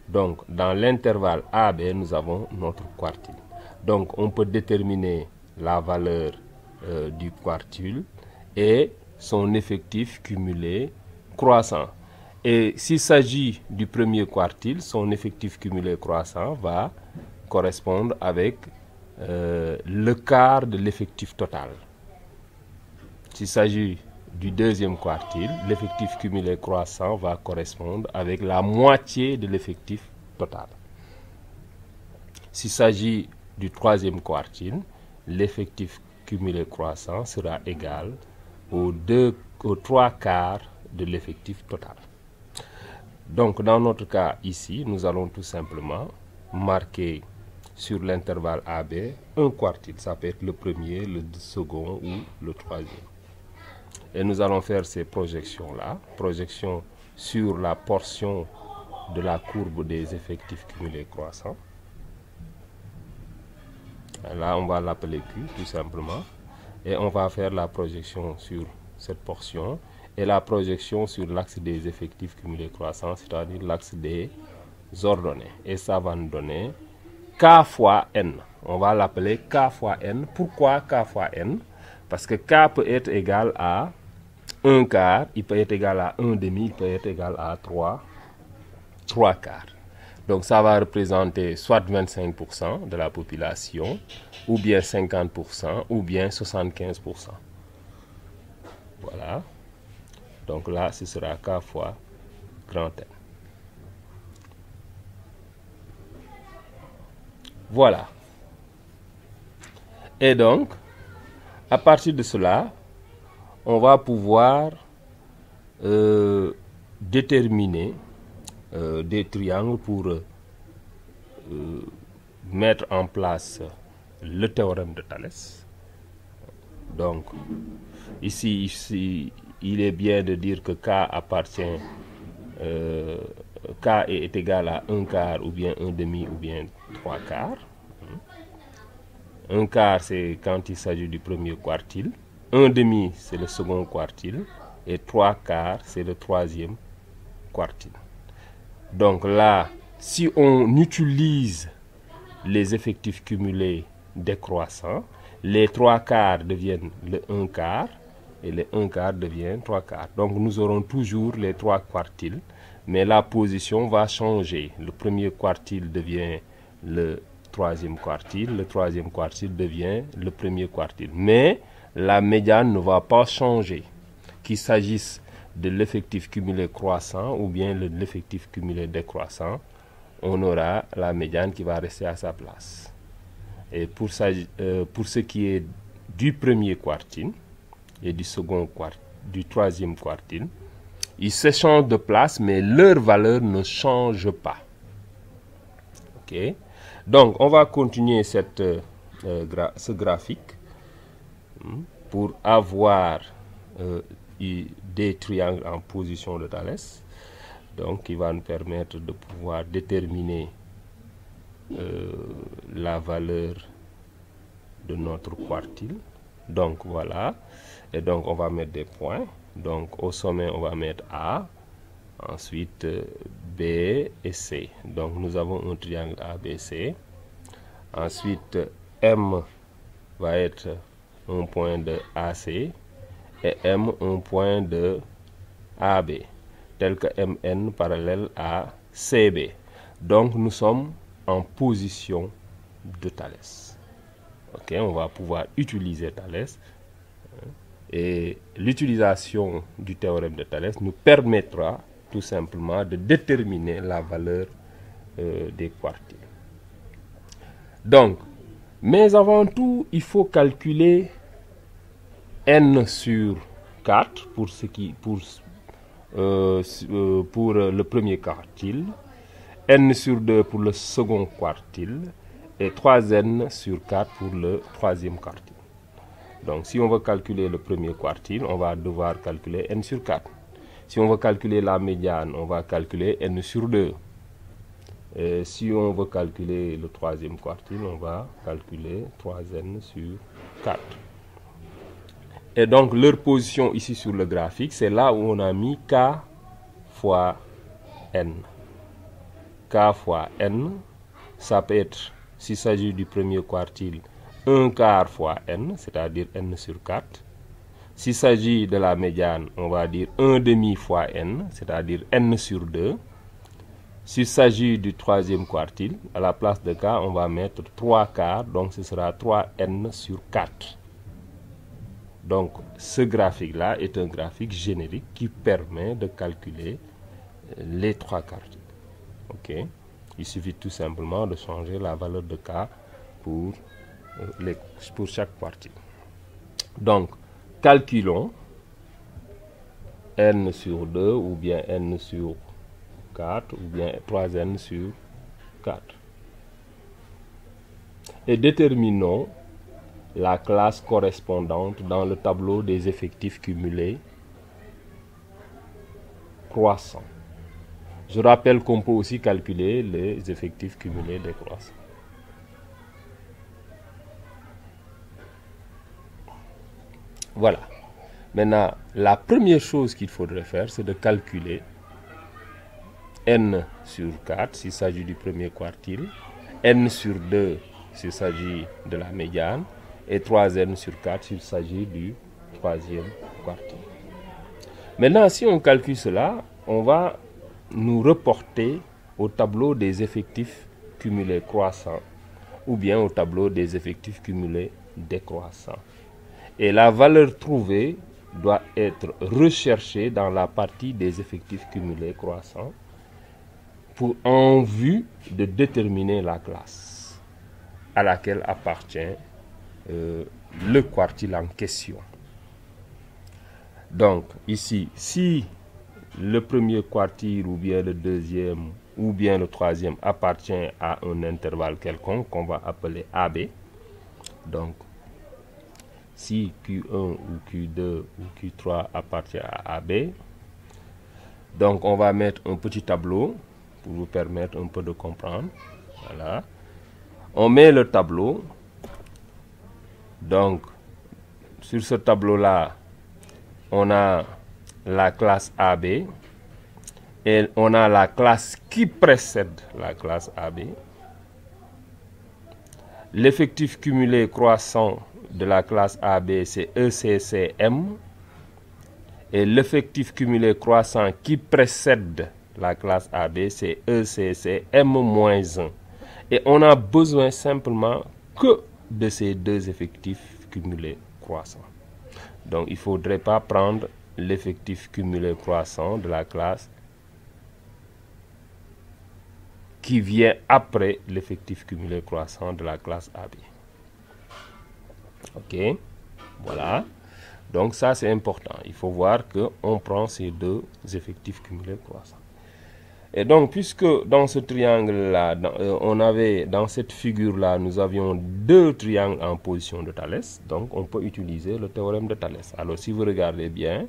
Donc, dans l'intervalle AB, nous avons notre quartile. Donc, on peut déterminer la valeur du quartile et son effectif cumulé croissant. Et s'il s'agit du premier quartile, son effectif cumulé croissant va correspondre avec le quart de l'effectif total. S'il s'agit du deuxième quartile, l'effectif cumulé croissant va correspondre avec la moitié de l'effectif total. S'il s'agit du troisième quartile, l'effectif cumulé croissant sera égal aux 3 quarts de l'effectif total. Donc, dans notre cas ici, nous allons tout simplement marquer sur l'intervalle AB un quartile. Ça peut être le premier, le second ou le troisième. Et nous allons faire ces projections-là, projections sur la portion de la courbe des effectifs cumulés croissants. Là, on va l'appeler Q, tout simplement. Et on va faire la projection sur cette portion et la projection sur l'axe des effectifs cumulés croissants, c'est-à-dire l'axe des ordonnées. Et ça va nous donner K fois N. On va l'appeler K fois N. Pourquoi K fois N? Parce que K peut être égal à 1 quart, il peut être égal à 1 demi, il peut être égal à 3 quarts. Donc ça va représenter soit 25% de la population, ou bien 50%, ou bien 75%. Voilà. Donc là, ce sera K fois grand N. Voilà. Et donc, à partir de cela, on va pouvoir déterminer des triangles pour mettre en place le théorème de Thalès. Donc, ici, il est bien de dire que K appartient, K est égal à 1 quart ou bien 1 demi ou bien 3 quarts. 1 quart, c'est quand il s'agit du premier quartile. 1 demi, c'est le second quartile. Et 3 quarts, c'est le troisième quartile. Donc là, si on utilise les effectifs cumulés décroissants, les 3 quarts deviennent le 1 quart et le 1 quart devient 3 quarts. Donc nous aurons toujours les 3 quartiles, mais la position va changer. Le premier quartile devient le troisième quartile devient le premier quartile. Mais la médiane ne va pas changer, qu'il s'agisse de l'effectif cumulé croissant ou bien de l'effectif cumulé décroissant, on aura la médiane qui va rester à sa place. Et pour ce qui est du premier quartile, et du troisième quartile, ils s'échangent de place, mais leur valeur ne change pas. Ok. Donc, on va continuer ce graphique pour avoir des triangles en position de Thalès. Donc, qui va nous permettre de pouvoir déterminer la valeur de notre quartile. Donc, voilà. Et donc, on va mettre des points. Donc, au sommet, on va mettre A. Ensuite, B et C. Donc, nous avons un triangle ABC. Ensuite, M va être un point de AC et M un point de AB, tel que MN parallèle à CB. Donc, nous sommes en position de Thalès. Ok, on va pouvoir utiliser Thalès. Et l'utilisation du théorème de Thalès nous permettra tout simplement de déterminer la valeur des quartiles. Donc, mais avant tout, il faut calculer n sur 4 pour le premier quartile, n sur 2 pour le second quartile et 3n sur 4 pour le troisième quartile. Donc, si on veut calculer le premier quartile, on va devoir calculer n sur 4. Si on veut calculer la médiane, on va calculer n sur 2. Et si on veut calculer le troisième quartile, on va calculer 3n sur 4. Et donc, leur position ici sur le graphique, c'est là où on a mis k fois n. K fois n, ça peut être, s'il s'agit du premier quartile, 1 quart fois n, c'est-à-dire n sur 4. S'il s'agit de la médiane, on va dire 1 demi fois n, c'est-à-dire n sur 2. S'il s'agit du troisième quartile, à la place de k, on va mettre 3 quarts, donc ce sera 3n sur 4. Donc, ce graphique-là est un graphique générique qui permet de calculer les 3 quartiles. Ok. Il suffit tout simplement de changer la valeur de k pour chaque quartile. Donc, calculons n sur 2 ou bien n sur 4 ou bien 3n sur 4. Et déterminons la classe correspondante dans le tableau des effectifs cumulés croissants. Je rappelle qu'on peut aussi calculer les effectifs cumulés décroissants. Voilà. Maintenant, la première chose qu'il faudrait faire, c'est de calculer n sur 4 s'il s'agit du premier quartile, n sur 2 s'il s'agit de la médiane, et 3n sur 4 s'il s'agit du troisième quartile. Maintenant, si on calcule cela, on va nous reporter au tableau des effectifs cumulés croissants ou bien au tableau des effectifs cumulés décroissants. Et la valeur trouvée doit être recherchée dans la partie des effectifs cumulés croissants en vue de déterminer la classe à laquelle appartient le quartile en question. Donc, ici, si le premier quartile ou bien le deuxième ou bien le troisième appartient à un intervalle quelconque qu'on va appeler AB, donc si Q1 ou Q2 ou Q3 appartient à AB, donc on va mettre un petit tableau pour vous permettre un peu de comprendre. Voilà. On met le tableau. Donc, sur ce tableau-là, on a la classe AB et on a la classe qui précède la classe AB. L'effectif cumulé croissant de la classe AB, c'est ECCM. Et l'effectif cumulé croissant qui précède la classe AB, c'est ECCM-1. Et on a besoin simplement que de ces deux effectifs cumulés croissants. Donc, il ne faudrait pas prendre l'effectif cumulé croissant de la classe qui vient après l'effectif cumulé croissant de la classe AB. Ok, voilà. Donc ça c'est important. Il faut voir qu'on prend ces deux effectifs cumulés croissants. Et donc, puisque dans ce triangle-là, dans cette figure-là, nous avions deux triangles en position de Thalès, donc on peut utiliser le théorème de Thalès. Alors, si vous regardez bien,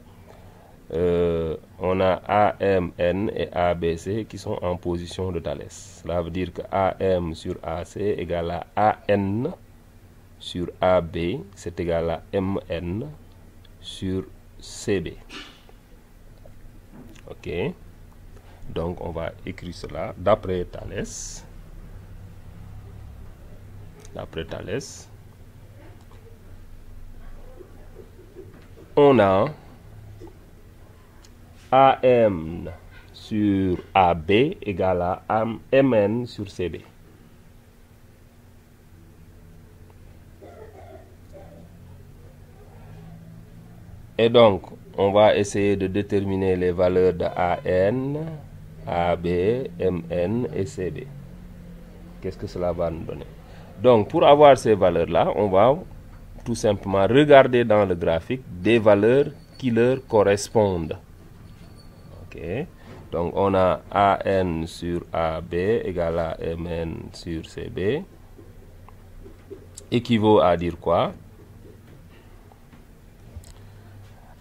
on a AMN et ABC qui sont en position de Thalès. Cela veut dire que AM sur AC égale à AN sur AB, c'est égal à MN sur CB. Ok. Donc, on va écrire cela d'après Thalès. D'après Thalès, on a AM sur AB égale à MN sur CB. Et donc, on va essayer de déterminer les valeurs de AN, AB, MN et CB. Qu'est-ce que cela va nous donner? Donc, pour avoir ces valeurs-là, on va tout simplement regarder dans le graphique des valeurs qui leur correspondent. Ok. Donc, on a AN sur AB égale à MN sur CB. Équivaut à dire quoi?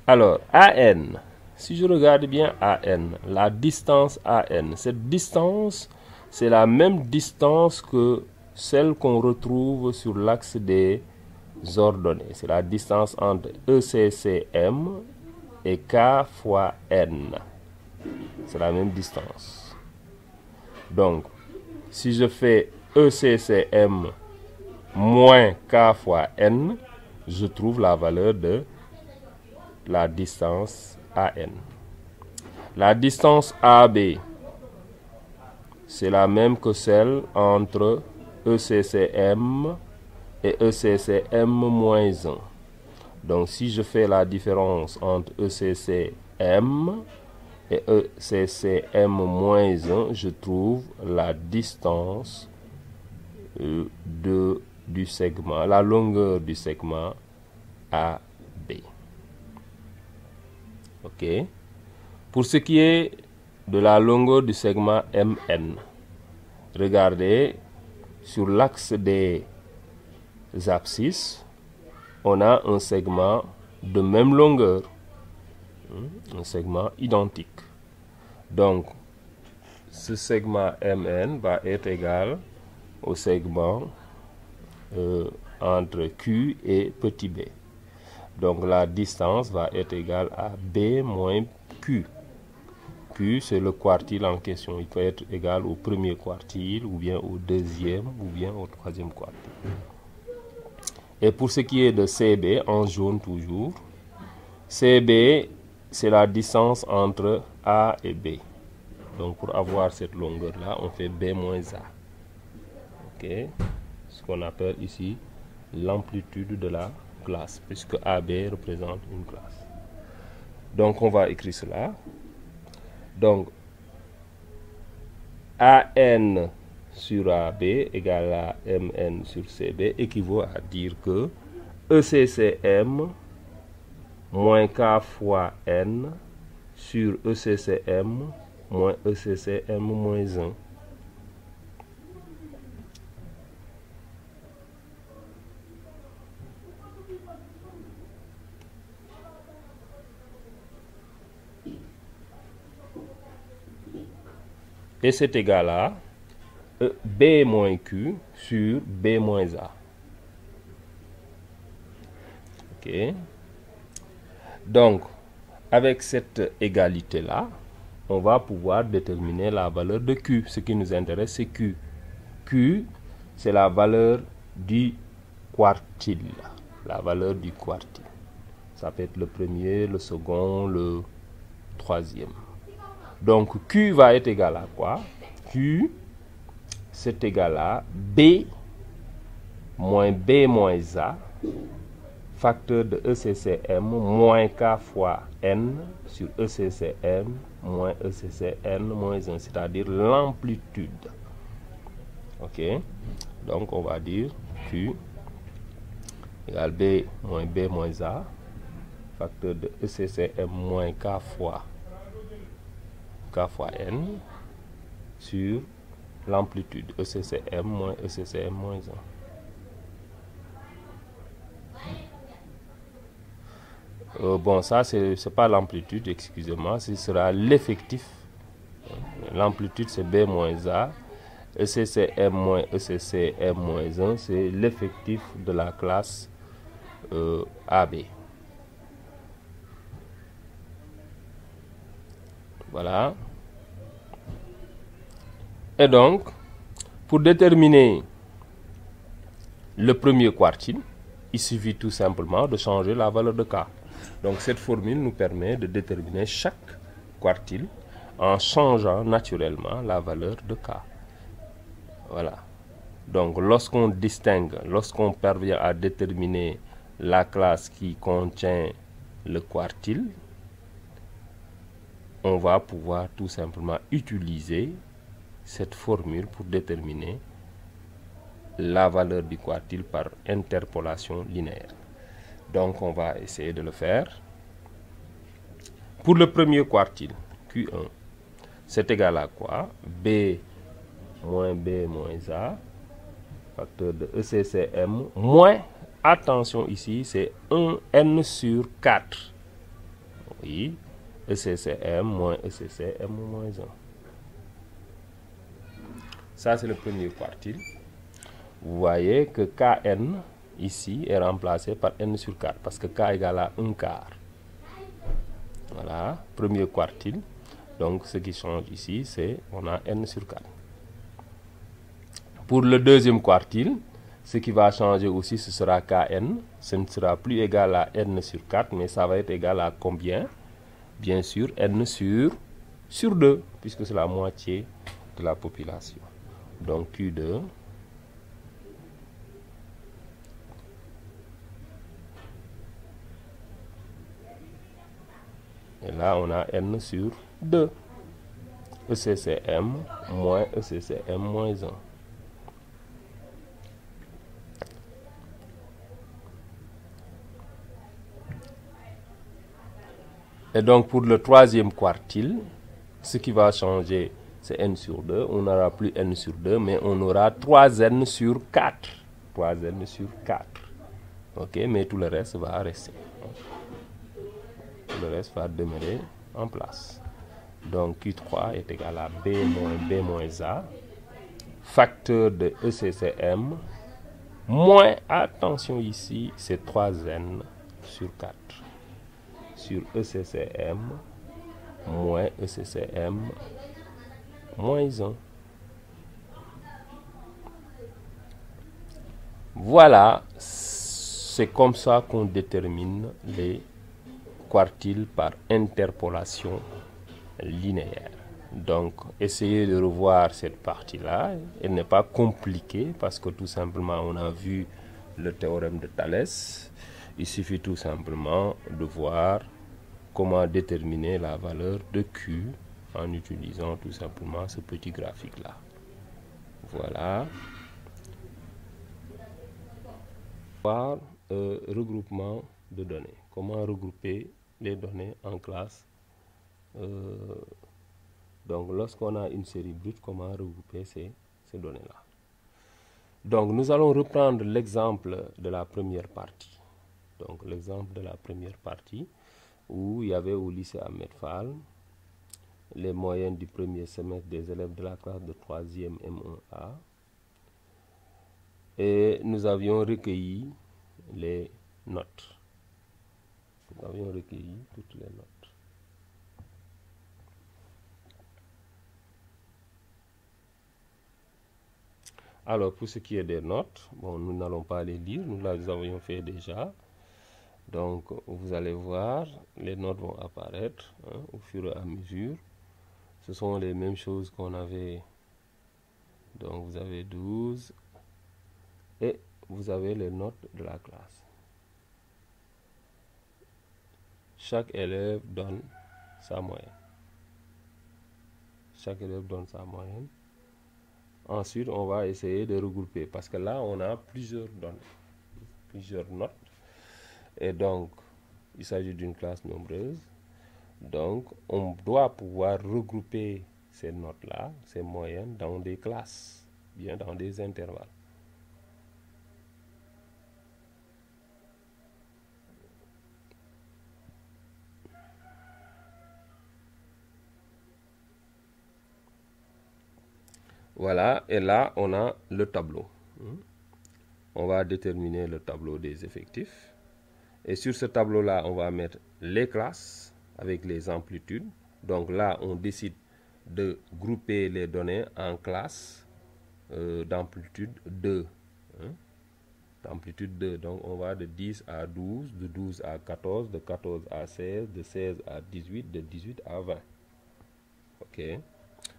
Alors, AN, si je regarde bien AN, la distance AN, cette distance, c'est la même distance que celle qu'on retrouve sur l'axe des ordonnées. C'est la distance entre ECCM et K fois N. C'est la même distance. Donc, si je fais ECCM moins K fois N, je trouve la valeur de la distance AN. La distance AB, c'est la même que celle entre ECCM et ECCM moins 1. Donc, si je fais la différence entre ECCM et ECCM moins 1, je trouve la distance du segment, la longueur du segment AB. Ok. Pour ce qui est de la longueur du segment MN, regardez sur l'axe des abscisses, on a un segment de même longueur, un segment identique. Donc, ce segment MN va être égal au segment entre Q et petit b. Donc la distance va être égale à B moins Q. Q, c'est le quartile en question. Il peut être égal au premier quartile, ou bien au deuxième, ou bien au troisième quartile. Et pour ce qui est de CB, en jaune toujours, CB, c'est la distance entre A et B. Donc pour avoir cette longueur-là, on fait B moins A. Ok, ce qu'on appelle ici l'amplitude de la classe, puisque AB représente une classe. Donc on va écrire cela. Donc AN sur AB égale à MN sur CB équivaut à dire que ECCM moins K fois N sur ECCM moins ECCM moins 1. Et c'est égal à B moins Q sur B moins A. Ok. Donc, avec cette égalité-là, on va pouvoir déterminer la valeur de Q. Ce qui nous intéresse, c'est Q. Q, c'est la valeur du quartile. La valeur du quartile. Ça peut être le premier, le second, le troisième. Donc, Q va être égal à quoi? Q, c'est égal à B moins B moins A, facteur de ECCM moins K fois N sur ECCM moins ECCN moins 1, c'est-à-dire l'amplitude. Ok? Donc, on va dire Q égale B moins A facteur de ECCM moins K fois N sur l'amplitude ECCM moins ECCM moins 1. Bon, ça, c'est pas l'amplitude, excusez-moi, ce sera l'effectif. L'amplitude, c'est B moins A. ECCM moins ECCM moins 1, c'est l'effectif de la classe AB. Voilà. Et donc, pour déterminer le premier quartile, il suffit tout simplement de changer la valeur de K. Donc cette formule nous permet de déterminer chaque quartile en changeant naturellement la valeur de K. Voilà. Donc lorsqu'on parvient à déterminer la classe qui contient le quartile, on va pouvoir tout simplement utiliser cette formule pour déterminer la valeur du quartile par interpolation linéaire. Donc on va essayer de le faire. Pour le premier quartile, Q1, c'est égal à quoi? B moins A, facteur de ECCM, moins, attention ici, c'est 1N sur 4. Oui, ECCM moins ECCM moins 1. Ça, c'est le premier quartile. Vous voyez que Kn, ici, est remplacé par N sur 4, parce que K égale à 1 quart. Voilà, premier quartile. Donc, ce qui change ici, c'est on a N sur 4. Pour le deuxième quartile, ce qui va changer aussi, ce sera Kn. Ce ne sera plus égal à N sur 4, mais ça va être égal à combien? Bien sûr, N sur 2, puisque c'est la moitié de la population. Donc, Q2. Et là, on a N sur 2. ECCM moins ECCM moins 1. Et donc, pour le troisième quartile, ce qui va changer, c'est N sur 2. On n'aura plus N sur 2, mais on aura 3N sur 4. 3N sur 4. OK, mais tout le reste va rester. Tout le reste va demeurer en place. Donc, Q3 est égal à B moins A, facteur de ECCM, moins, attention ici, c'est 3N sur 4. Sur ECCM, moins ECCM, moins 1. Voilà, c'est comme ça qu'on détermine les quartiles par interpolation linéaire. Donc, essayez de revoir cette partie-là. Elle n'est pas compliquée parce que tout simplement, on a vu le théorème de Thalès. Il suffit tout simplement de voir comment déterminer la valeur de Q en utilisant tout simplement ce petit graphique-là. Voilà. Voir regroupement de données. Comment regrouper les données en classe. Donc, lorsqu'on a une série brute, comment regrouper ces données-là. Donc, nous allons reprendre l'exemple de la première partie. Donc, l'exemple de la première partie où il y avait au lycée Ahmed Fall les moyennes du premier semestre des élèves de la classe de 3e M1A. Et nous avions recueilli les notes. Nous avions recueilli toutes les notes. Alors, pour ce qui est des notes, bon, nous n'allons pas les lire, nous les avions fait déjà. Donc, vous allez voir, les notes vont apparaître au fur et à mesure. Ce sont les mêmes choses qu'on avait. Donc, vous avez 12 et vous avez les notes de la classe. Chaque élève donne sa moyenne. Chaque élève donne sa moyenne. Ensuite, on va essayer de regrouper parce que là, on a plusieurs données, plusieurs notes. Et donc, il s'agit d'une classe nombreuse. Donc, on doit pouvoir regrouper ces notes-là, ces moyennes, dans des classes, bien dans des intervalles. Voilà, et là, on a le tableau. On va déterminer le tableau des effectifs. Et sur ce tableau-là, on va mettre les classes avec les amplitudes. Donc là, on décide de grouper les données en classes d'amplitude 2. D'amplitude 2. Donc on va de 10 à 12, de 12 à 14, de 14 à 16, de 16 à 18, de 18 à 20. OK.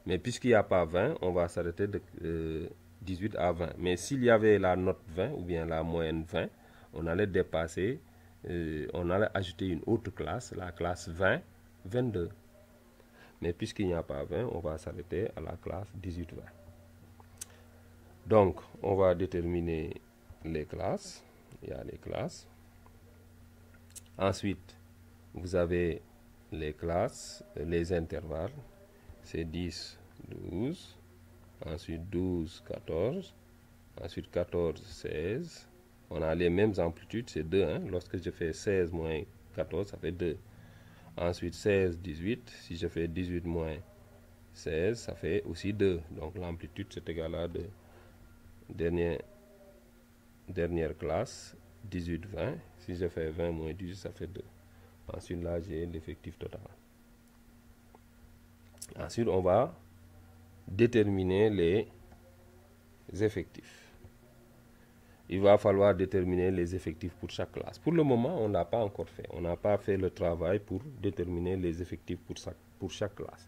Mais puisqu'il n'y a pas 20, on va s'arrêter de 18 à 20. Mais s'il y avait la note 20 ou bien la moyenne 20, on allait dépasser, on allait ajouter une autre classe, la classe 20, 22. Mais puisqu'il n'y a pas 20, on va s'arrêter à la classe 18, 20. Donc, on va déterminer les classes. Il y a les classes. Ensuite, vous avez les classes, les intervalles. C'est 10, 12. Ensuite, 12, 14. Ensuite, 14, 16. On a les mêmes amplitudes, c'est 2. Hein? Lorsque je fais 16 moins 14, ça fait 2. Ensuite, 16, 18. Si je fais 18 moins 16, ça fait aussi 2. Donc, l'amplitude, c'est égal à 2. Dernière classe, 18, 20. Si je fais 20 moins 18, ça fait 2. Ensuite, là, j'ai l'effectif total. Ensuite, on va déterminer les effectifs. Il va falloir déterminer les effectifs pour chaque classe. Pour le moment, on n'a pas encore fait. On n'a pas fait le travail pour déterminer les effectifs pour chaque classe.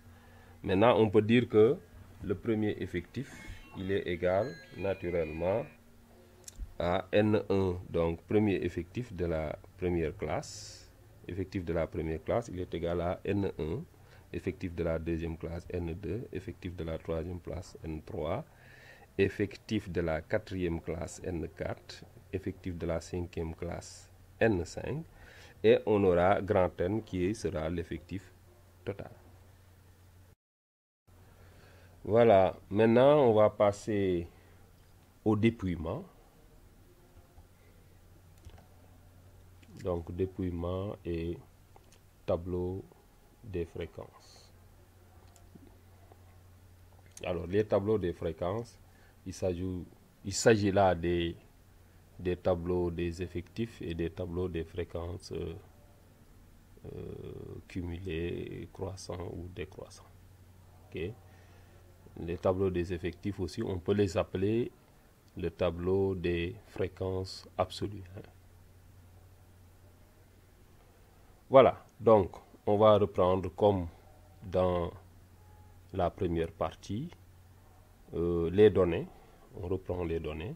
Maintenant, on peut dire que le premier effectif, il est égal naturellement à N1. Donc, premier effectif de la première classe. Effectif de la première classe, il est égal à N1. Effectif de la deuxième classe, N2. Effectif de la troisième classe, N3. Effectif de la quatrième classe, N4. Effectif de la cinquième classe, N5. Et on aura grand N qui sera l'effectif total. Voilà, maintenant on va passer au dépouillement. Donc dépouillement et tableau des fréquences. Alors les tableaux des fréquences, il s'agit là des tableaux des effectifs et des tableaux des fréquences cumulés, croissants ou décroissants. Okay. Les tableaux des effectifs aussi, on peut les appeler le tableau des fréquences absolues. Voilà, donc on va reprendre comme dans la première partie les données. On reprend les données.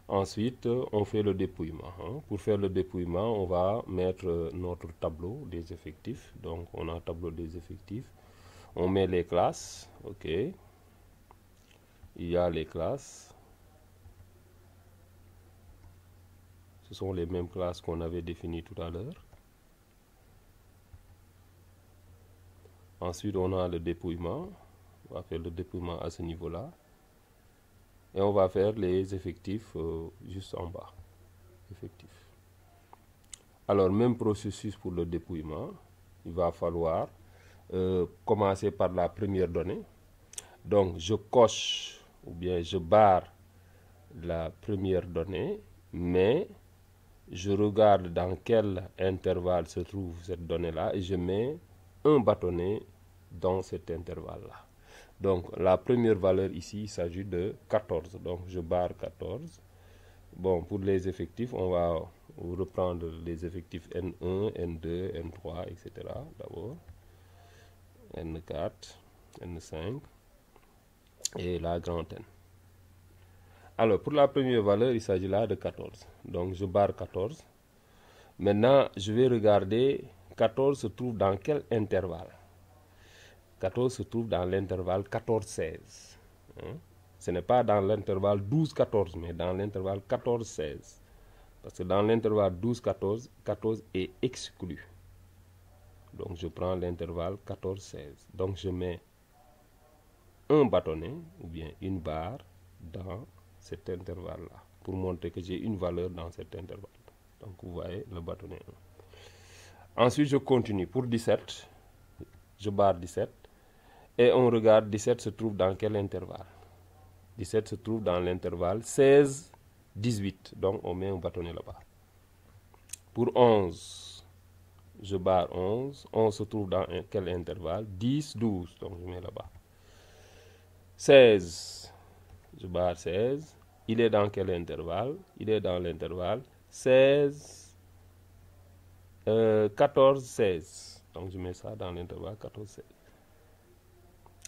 Ensuite, on fait le dépouillement. Pour faire le dépouillement, on va mettre notre tableau des effectifs. Donc, on a un tableau des effectifs. On met les classes. OK. Il y a les classes. Ce sont les mêmes classes qu'on avait définies tout à l'heure. Ensuite, on a le dépouillement. On va faire le dépouillement à ce niveau-là. Et on va faire les effectifs juste en bas. Effectifs. Alors, même processus pour le dépouillement. Il va falloir commencer par la première donnée. Donc, je coche ou bien je barre la première donnée, mais je regarde dans quel intervalle se trouve cette donnée-là et je mets un bâtonnet dans cet intervalle-là. Donc, la première valeur ici, il s'agit de 14. Donc, je barre 14. Bon, pour les effectifs, on va reprendre les effectifs N1, N2, N3, etc. D'abord. N4, N5 et la grande N. Alors, pour la première valeur, il s'agit là de 14. Donc, je barre 14. Maintenant, je vais regarder 14 se trouve dans quel intervalle. 14 se trouve dans l'intervalle 14-16. Ce n'est pas dans l'intervalle 12-14, mais dans l'intervalle 14-16. Parce que dans l'intervalle 12-14, 14 est exclu. Donc je prends l'intervalle 14-16. Donc je mets un bâtonnet ou bien une barre dans cet intervalle-là pour montrer que j'ai une valeur dans cet intervalle. Donc vous voyez le bâtonnet 1. Ensuite je continue pour 17. Je barre 17. Et on regarde 17 se trouve dans quel intervalle? 17 se trouve dans l'intervalle 16-18. Donc on met un bâtonnet là-bas. Pour 11, je barre 11. 11 se trouve dans quel intervalle? 10-12. Donc je mets là-bas. 16, je barre 16. Il est dans quel intervalle? Il est dans l'intervalle 16, 14-16. Donc je mets ça dans l'intervalle 14-16.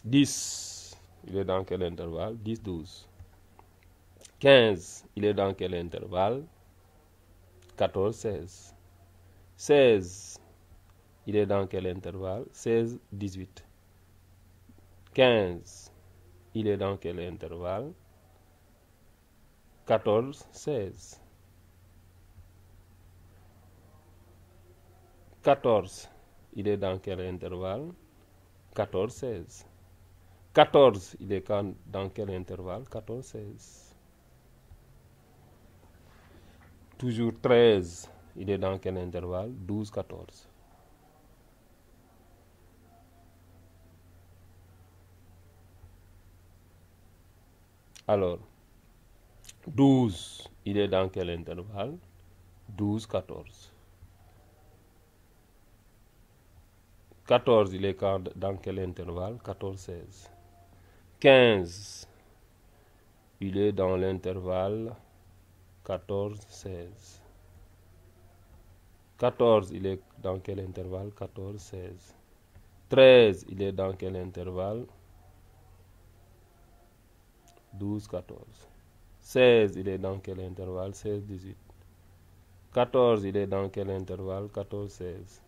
10, il est dans quel intervalle? 10-12. 15, il est dans quel intervalle? 14-16. 16, il est dans quel intervalle? 16-18. 15, il est dans quel intervalle? 14-16. 14, il est dans quel intervalle? 14-16. 14, il est dans quel intervalle? 14-16. Toujours 13, il est dans quel intervalle? 12-14. Alors, 12, il est dans quel intervalle? 12-14. 14, il est dans quel intervalle? 14-16. 15, il est dans l'intervalle 14-16. 14, il est dans quel intervalle? 14-16. 13, il est dans quel intervalle? 12-14. 16, il est dans quel intervalle? 16-18. 14, il est dans quel intervalle? 14-16.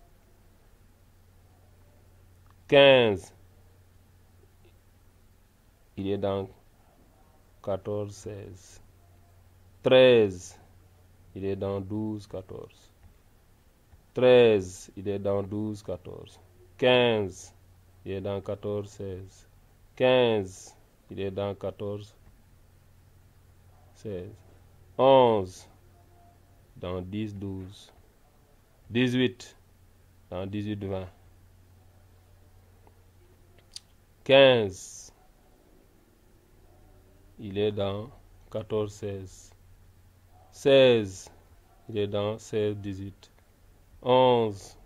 15, il est dans 14-16. 13, il est dans 12-14. 13, il est dans 12-14. 15, il est dans 14-16. 15, il est dans 14-16. 11, dans 10-12. 18, dans 18-20. 15, il est dans 14-16. 16, il est dans 16-18. 11,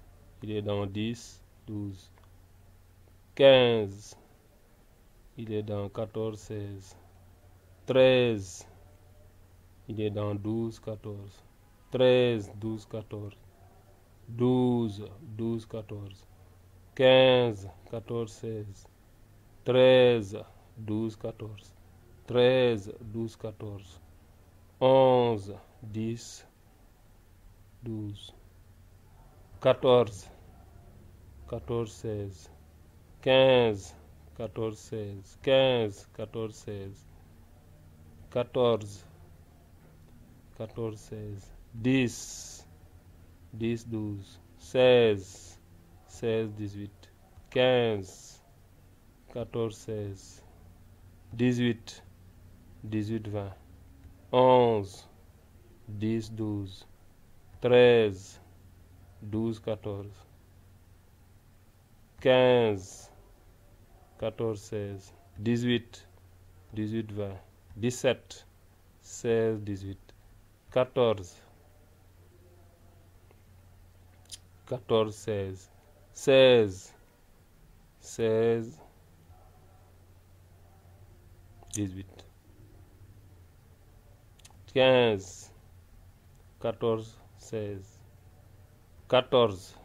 il est dans 10-12. 15, il est dans 14-16. 13, il est dans 12-14. 13, 12-14. 12, 12-14. 15, 14-16. 13, 12-14. 13, 12-14. 11, 10, 12. 14, 14-16. 15, 14-16. 15, 14-16. 14, 14-16. 10, 10-12. 16, 16-18. 15, 14-16. 18, 18-20. 11, 10-12. 13, 12-14. 15, 14-16. 18, 18-20. 17, 16-18. 14, 14-16. 16, 16, 18. 15, 14, 16. 14,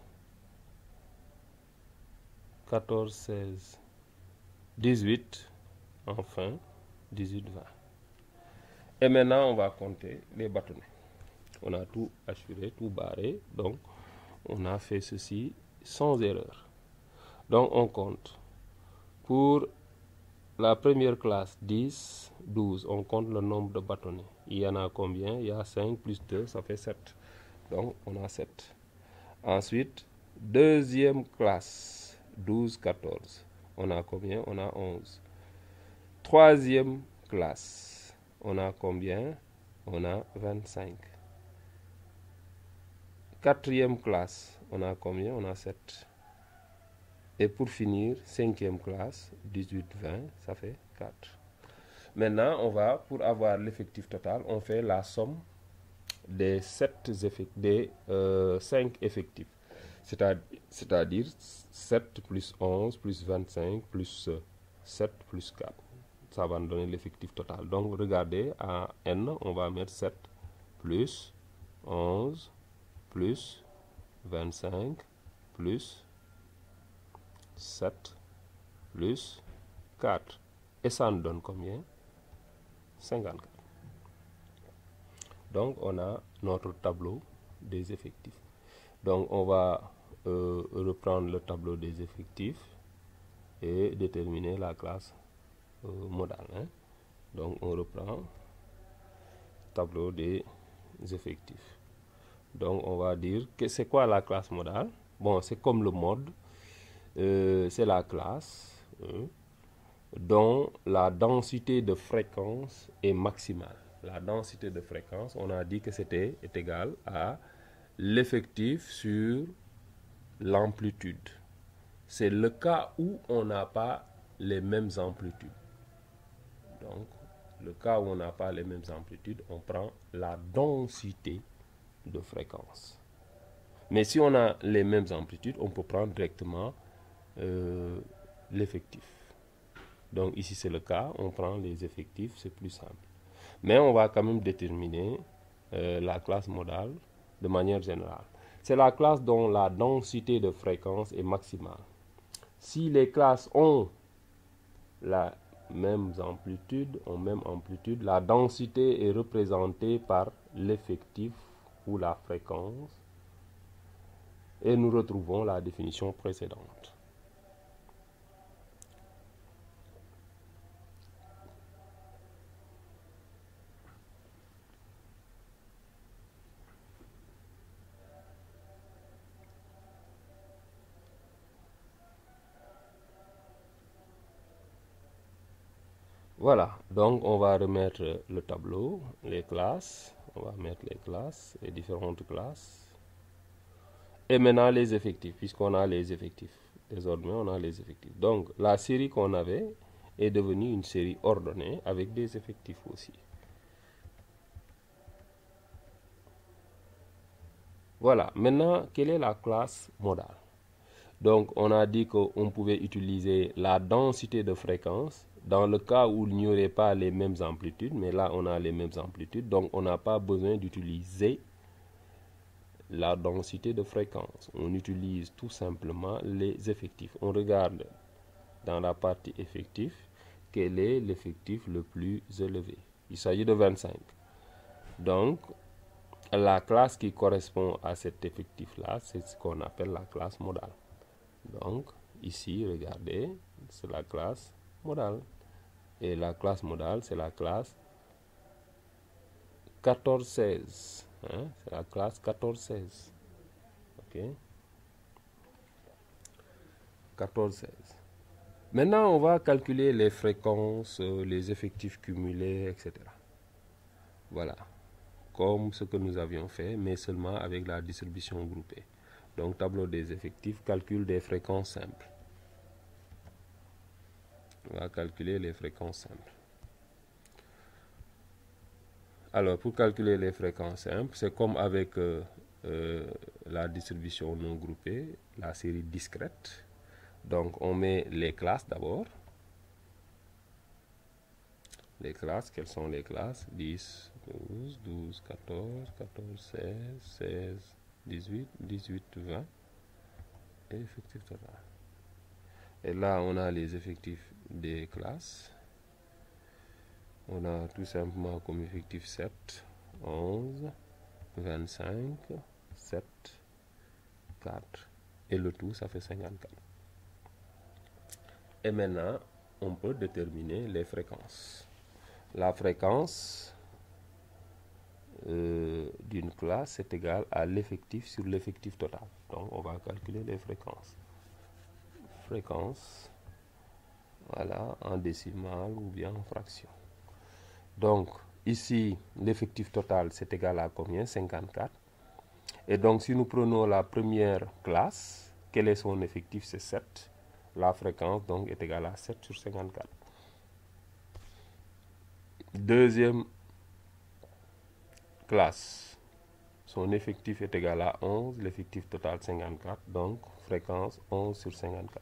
14, 16. 18, enfin, 18, 20. Et maintenant, on va compter les bâtonnets. On a tout assuré, tout barré. Donc, on a fait ceci sans erreur. Donc, on compte. Pour la première classe, 10, 12, on compte le nombre de bâtonnets. Il y en a combien? Il y a 5 plus 2, ça fait 7. Donc, on a 7. Ensuite, deuxième classe, 12, 14. On a combien? On a 11. Troisième classe, on a combien? On a 25. Quatrième classe, on a combien? On a 7. Et pour finir, cinquième classe, 18, 20, ça fait 4. Maintenant, on va, pour avoir l'effectif total, on fait la somme des 5 effectifs. C'est-à-dire 7 plus 11 plus 25 plus 7 plus 4. Ça va nous donner l'effectif total. Donc, regardez, à n, on va mettre 7 plus 11 plus 25 plus 7 plus 4. Et ça nous donne combien? 54. Donc, on a notre tableau des effectifs. Donc, on va reprendre le tableau des effectifs et déterminer la classe modale. Hein. Donc, on reprend tableau des effectifs. Donc, on va dire que c'est quoi la classe modale? Bon, c'est comme le mode. C'est la classe dont la densité de fréquence est maximale. La densité de fréquence, on a dit que est égal à l'effectif sur l'amplitude. C'est le cas où on n'a pas les mêmes amplitudes. Donc, le cas où on n'a pas les mêmes amplitudes, on prend la densité de fréquence. Mais si on a les mêmes amplitudes, on peut prendre directement l'effectif. Donc ici c'est le cas, on prend les effectifs, c'est plus simple. Mais on va quand même déterminer la classe modale de manière générale. C'est la classe dont la densité de fréquence est maximale. Si les classes ont la même amplitude, la densité est représentée par l'effectif ou la fréquence. Et nous retrouvons la définition précédente. Voilà, donc on va remettre le tableau, les classes, on va mettre les classes, les différentes classes. Et maintenant les effectifs, puisqu'on a les effectifs. Désormais, on a les effectifs. Donc, la série qu'on avait est devenue une série ordonnée avec des effectifs aussi. Voilà, maintenant, quelle est la classe modale? Donc, on a dit qu'on pouvait utiliser la densité de fréquence dans le cas où il n'y aurait pas les mêmes amplitudes, mais là, on a les mêmes amplitudes, donc on n'a pas besoin d'utiliser la densité de fréquence. On utilise tout simplement les effectifs. On regarde dans la partie effectif quel est l'effectif le plus élevé. Il s'agit de 25. Donc, la classe qui correspond à cet effectif-là, c'est ce qu'on appelle la classe modale. Donc, ici, regardez, c'est la classe modale. Et la classe modale, c'est la classe 14-16. Hein? C'est la classe 14-16. OK? 14-16. Maintenant, on va calculer les fréquences, les effectifs cumulés, etc. Voilà. Comme ce que nous avions fait, mais seulement avec la distribution groupée. Donc, tableau des effectifs, calcul des fréquences simples. On va calculer les fréquences simples. Alors, pour calculer les fréquences simples, c'est comme avec la distribution non groupée, la série discrète. Donc, on met les classes d'abord. Les classes, quelles sont les classes? 10, 12, 12, 14, 14, 16, 16, 18, 18, 20. Et effectif total. Et là, on a les effectifs des classes. On a tout simplement comme effectif 7, 11, 25, 7, 4. Et le tout, ça fait 54. Et maintenant, on peut déterminer les fréquences. La fréquence d'une classe est égale à l'effectif sur l'effectif total. Donc on va calculer les fréquences. Fréquence, voilà, en décimale ou bien en fraction. Donc ici, l'effectif total c'est égal à combien? 54. Et donc si nous prenons la première classe, quel est son effectif? C'est 7. La fréquence donc est égale à 7 sur 54. Deuxième classe, son effectif est égal à 11, l'effectif total 54, donc fréquence 11 sur 54.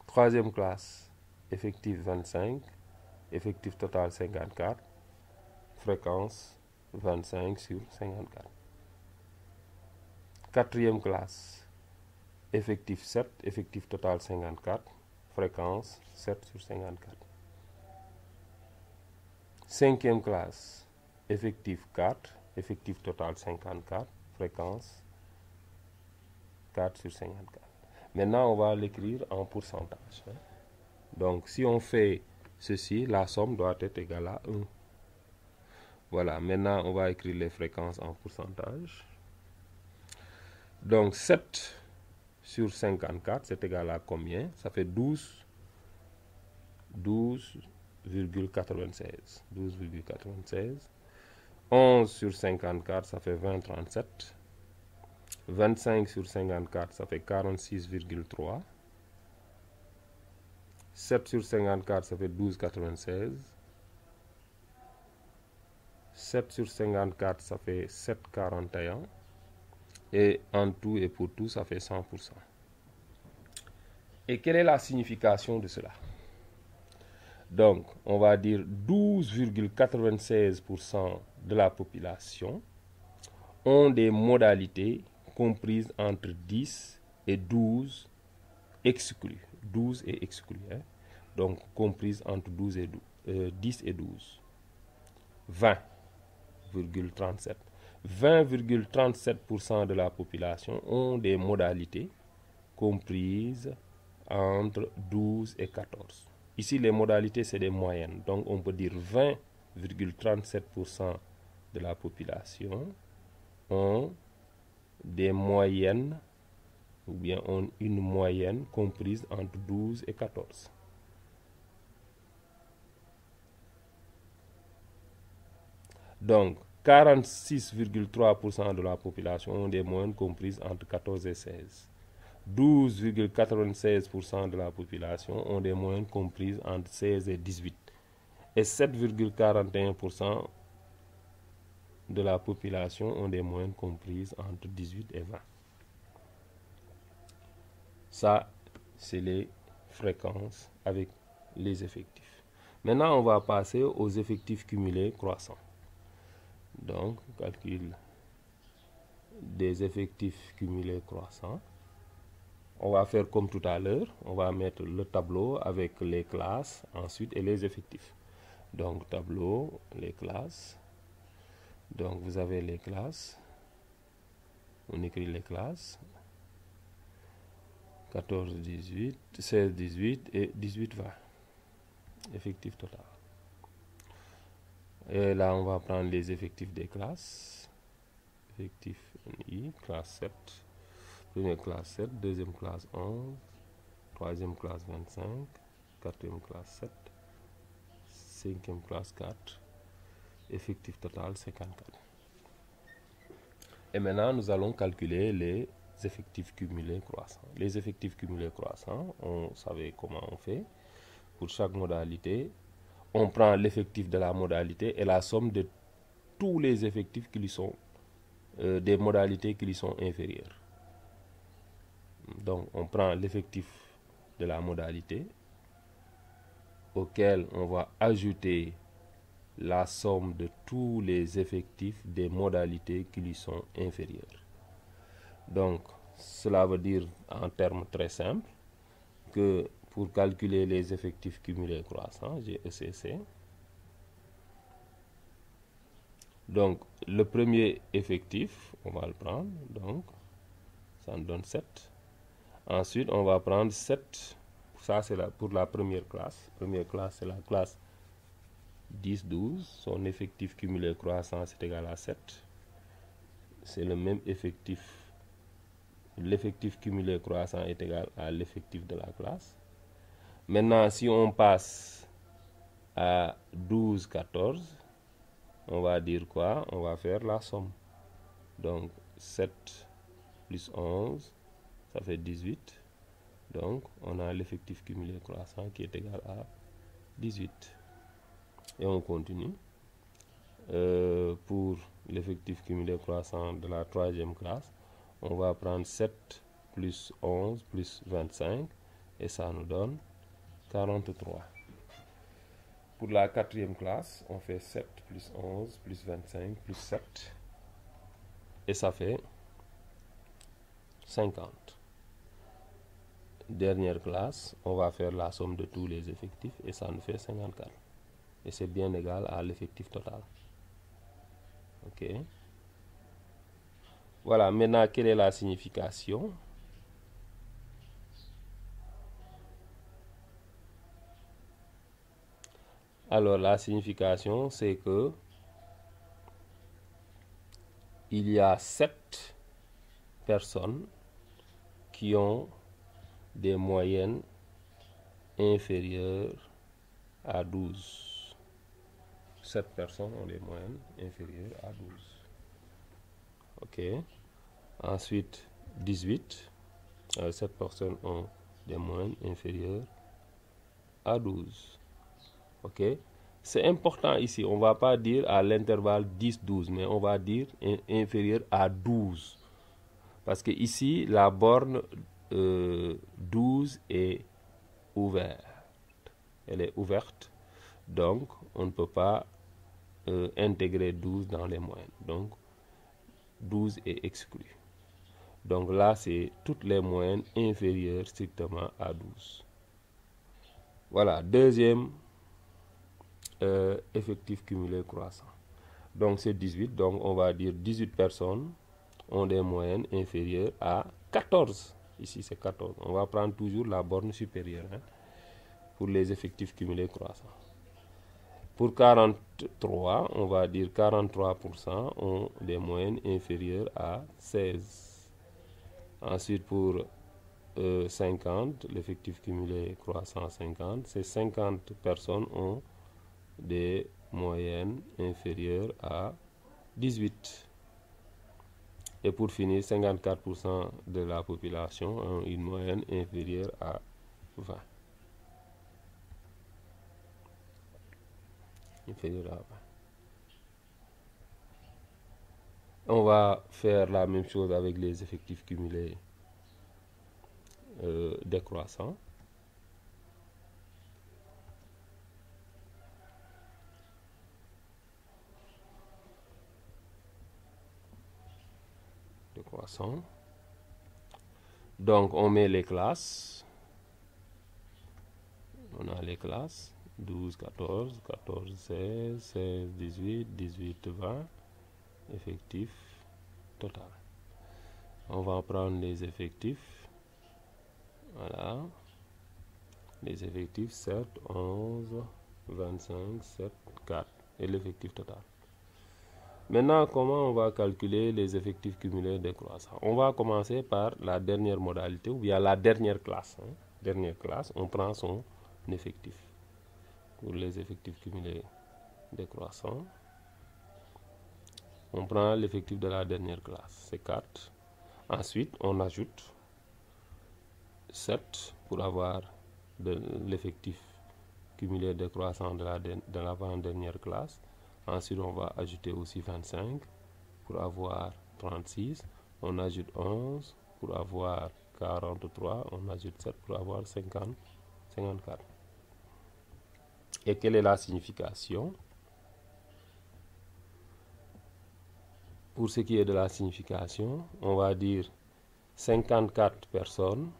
Troisième classe, effectif 25, effectif total 54, fréquence 25 sur 54. Quatrième classe, effectif 7, effectif total 54, fréquence 7 sur 54. Cinquième classe, effectif 4, effectif total 54, fréquence 4 sur 54. Maintenant, on va l'écrire en pourcentage. Donc, si on fait ceci, la somme doit être égale à 1. Voilà, maintenant, on va écrire les fréquences en pourcentage. Donc, 7 sur 54, c'est égal à combien? Ça fait 12,96. 12,96. 11 sur 54, ça fait 20,37. 25 sur 54, ça fait 46,3. 7 sur 54, ça fait 12,96. 7 sur 54, ça fait 7,41. Et en tout et pour tout, ça fait 100%. Et quelle est la signification de cela? Donc, on va dire 12,96% de la population ont des modalités comprises entre 10 et 12 exclus. 12 et exclus. Donc, comprises entre 10 et 12. 20,37. 20,37% de la population ont des modalités comprises entre 12 et 14. Ici, les modalités, c'est des moyennes. Donc, on peut dire 20,37% de la population ont des moyennes, ou bien ont une moyenne comprise entre 12 et 14. Donc, 46,3% de la population ont des moyennes comprises entre 14 et 16. 12,96% de la population ont des moyennes comprises entre 16 et 18. Et 7,41% de la population ont des moyennes comprises entre 18 et 20. Ça, c'est les fréquences avec les effectifs. Maintenant, on va passer aux effectifs cumulés croissants. Donc, calcul des effectifs cumulés croissants. On va faire comme tout à l'heure. On va mettre le tableau avec les classes ensuite et les effectifs. Donc, tableau, les classes. Donc, vous avez les classes. On écrit les classes. 14, 18, 16, 18 et 18, 20. Effectif total. Et là, on va prendre les effectifs des classes. Effectif I, classe 7. Première classe 7, deuxième classe 11, troisième classe 25, quatrième classe 7, cinquième classe 4, effectif total 54. Et maintenant, nous allons calculer les effectifs cumulés croissants. Les effectifs cumulés croissants, on savait comment on fait. Pour chaque modalité, on prend l'effectif de la modalité et la somme de tous les effectifs qui lui sont des modalités qui lui sont inférieures. Donc, on prend l'effectif de la modalité auquel on va ajouter la somme de tous les effectifs des modalités qui lui sont inférieures. Donc, cela veut dire en termes très simples que pour calculer les effectifs cumulés croissants, GECC, donc le premier effectif, on va le prendre, donc ça nous donne 7. Ensuite, on va prendre 7 ça c'est pour la première classe. Première classe, c'est la classe 10-12. Son effectif cumulé croissant, c'est égal à 7. C'est le même effectif. L'effectif cumulé croissant est égal à l'effectif de la classe. Maintenant, si on passe à 12-14, on va dire quoi? On va faire la somme. Donc, 7 plus 11, ça fait 18. Donc, on a l'effectif cumulé croissant qui est égal à 18. Et on continue. Pour l'effectif cumulé croissant de la troisième classe, on va prendre 7 plus 11 plus 25 et ça nous donne 43. Pour la quatrième classe, on fait 7 plus 11 plus 25 plus 7 et ça fait 50. Dernière classe, on va faire la somme de tous les effectifs et ça nous fait 54. Et c'est bien égal à l'effectif total. Ok. Voilà, maintenant, quelle est la signification? Alors, la signification, c'est que il y a 7 personnes qui ont des moyennes inférieures à 12. 7 personnes ont des moyennes inférieures à 12. Ok. Ensuite, 18. 7 personnes ont des moyennes inférieures à 12. Ok. C'est important ici. On ne va pas dire à l'intervalle 10-12, mais on va dire inférieur à 12. Parce que ici, la borne 12 est ouverte. Elle est ouverte. Donc, on ne peut pas intégrer 12 dans les moyennes. Donc, 12 est exclu. Donc là, c'est toutes les moyennes inférieures strictement à 12. Voilà, deuxième effectif cumulé croissant. Donc c'est 18. Donc on va dire 18 personnes ont des moyennes inférieures à 14. Ici, c'est 14. On va prendre toujours la borne supérieure pour les effectifs cumulés croissants. Pour 43, on va dire 43% ont des moyennes inférieures à 16. Ensuite, pour 50, l'effectif cumulé croissant 50, c'est 50 personnes ont des moyennes inférieures à 18. Et pour finir, 54% de la population ont une moyenne inférieure à 20. Inférieure à 20. On va faire la même chose avec les effectifs cumulés décroissants. Décroissant. Donc on met les classes. On a les classes 12, 14, 14, 16, 16, 18, 18, 20. Effectif total. On va prendre les effectifs. Voilà. Les effectifs 7, 11, 25, 7, 4. Et l'effectif total. Maintenant, comment on va calculer les effectifs cumulés décroissants? On va commencer par la dernière modalité ou bien la dernière classe. Dernière classe, on prend son effectif. Pour les effectifs cumulés décroissants, on prend l'effectif de la dernière classe, c'est 4. Ensuite, on ajoute 7 pour avoir l'effectif cumulé décroissant de l'avant-dernière classe. Ensuite, on va ajouter aussi 25 pour avoir 36. On ajoute 11 pour avoir 43. On ajoute 7 pour avoir 54. Et quelle est la signification? Pour ce qui est de la signification, on va dire 54 personnes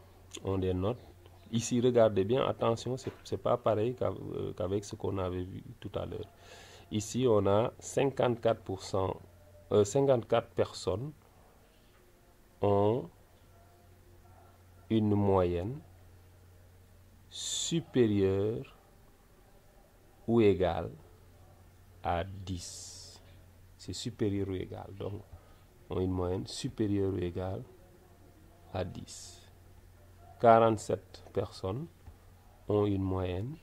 ont des notes. Ici, regardez bien, attention, ce n'est pas pareil qu'avec ce qu'on avait vu tout à l'heure. Ici, on a 54 personnes ont une moyenne supérieur ou égal à 10. C'est supérieur ou égal. Donc, on a une moyenne supérieure ou égale à 10. 47 personnes ont une moyenne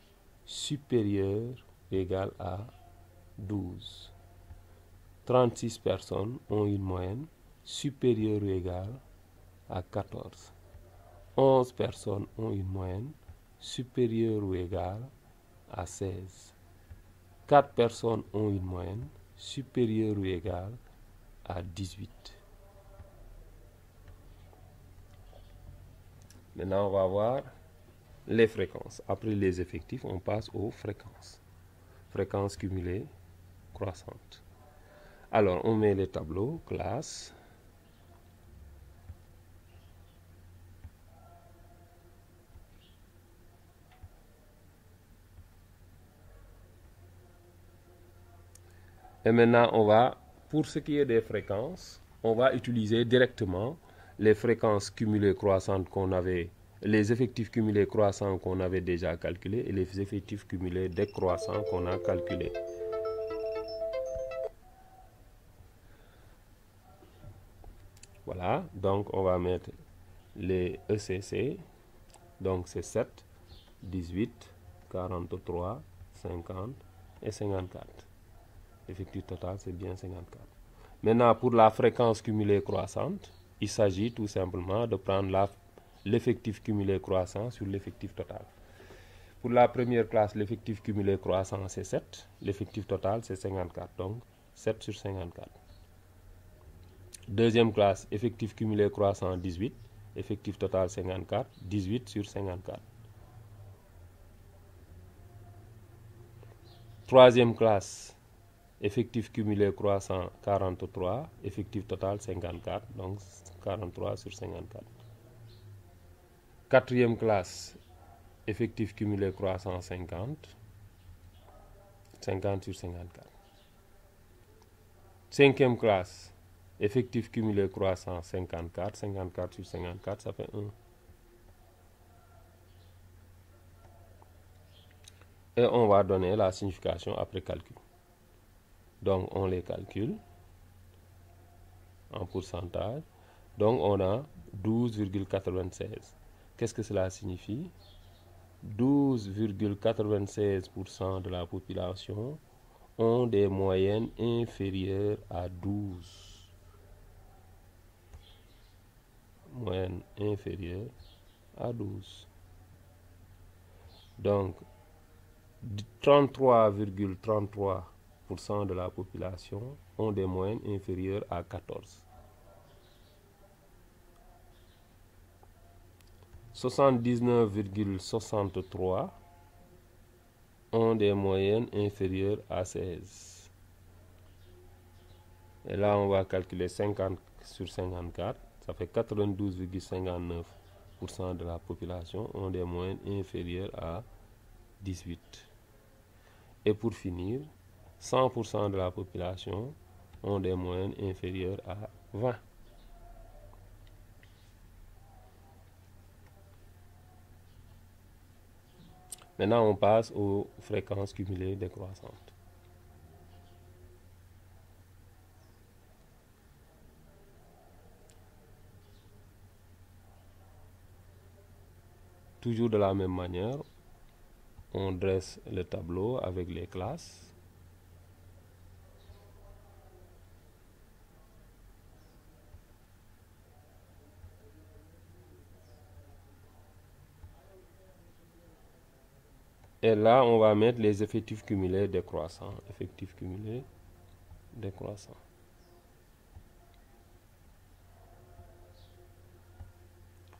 supérieure ou égale à 12. 36 personnes ont une moyenne supérieure ou égale à 14. 11 personnes ont une moyenne supérieure ou égale à 16. 4 personnes ont une moyenne supérieure ou égale à 18. Maintenant, on va voir les fréquences. Après les effectifs, on passe aux fréquences. Fréquences cumulées croissantes. Alors, on met les tableaux, classe. Et maintenant, on va, pour ce qui est des fréquences, on va utiliser directement les fréquences cumulées croissantes qu'on avait, les effectifs cumulés croissants qu'on avait déjà calculés et les effectifs cumulés décroissants qu'on a calculés. Voilà, donc on va mettre les ECC, donc c'est 7, 18, 43, 50 et 54. L'effectif total, c'est bien 54. Maintenant, pour la fréquence cumulée croissante, il s'agit tout simplement de prendre l'effectif cumulé croissant sur l'effectif total. Pour la première classe, l'effectif cumulé croissant, c'est 7. L'effectif total, c'est 54. Donc, 7 sur 54. Deuxième classe, effectif cumulé croissant, 18. Effectif total, 54. 18 sur 54. Troisième classe, effectif cumulé croissant 43, effectif total 54, donc 43 sur 54. Quatrième classe, effectif cumulé croissant 50, 50 sur 54. Cinquième classe, effectif cumulé croissant 54, 54 sur 54, ça fait 1. Et on va donner la signification après calcul. Donc, on les calcule en pourcentage. Donc, on a 12,96. Qu'est-ce que cela signifie? 12,96% de la population ont des moyennes inférieures à 12. Moyenne inférieure à 12. Donc, 33,33% de la population ont des moyennes inférieures à 14. 79,63 ont des moyennes inférieures à 16. Et là, on va calculer 50 sur 54. Ça fait 92,59% de la population ont des moyennes inférieures à 18. Et pour finir, 100% de la population ont des moyennes inférieures à 20. Maintenant, on passe aux fréquences cumulées décroissantes. Toujours de la même manière, on dresse le tableau avec les classes. Et là, on va mettre les effectifs cumulés décroissants. Effectifs cumulés décroissants.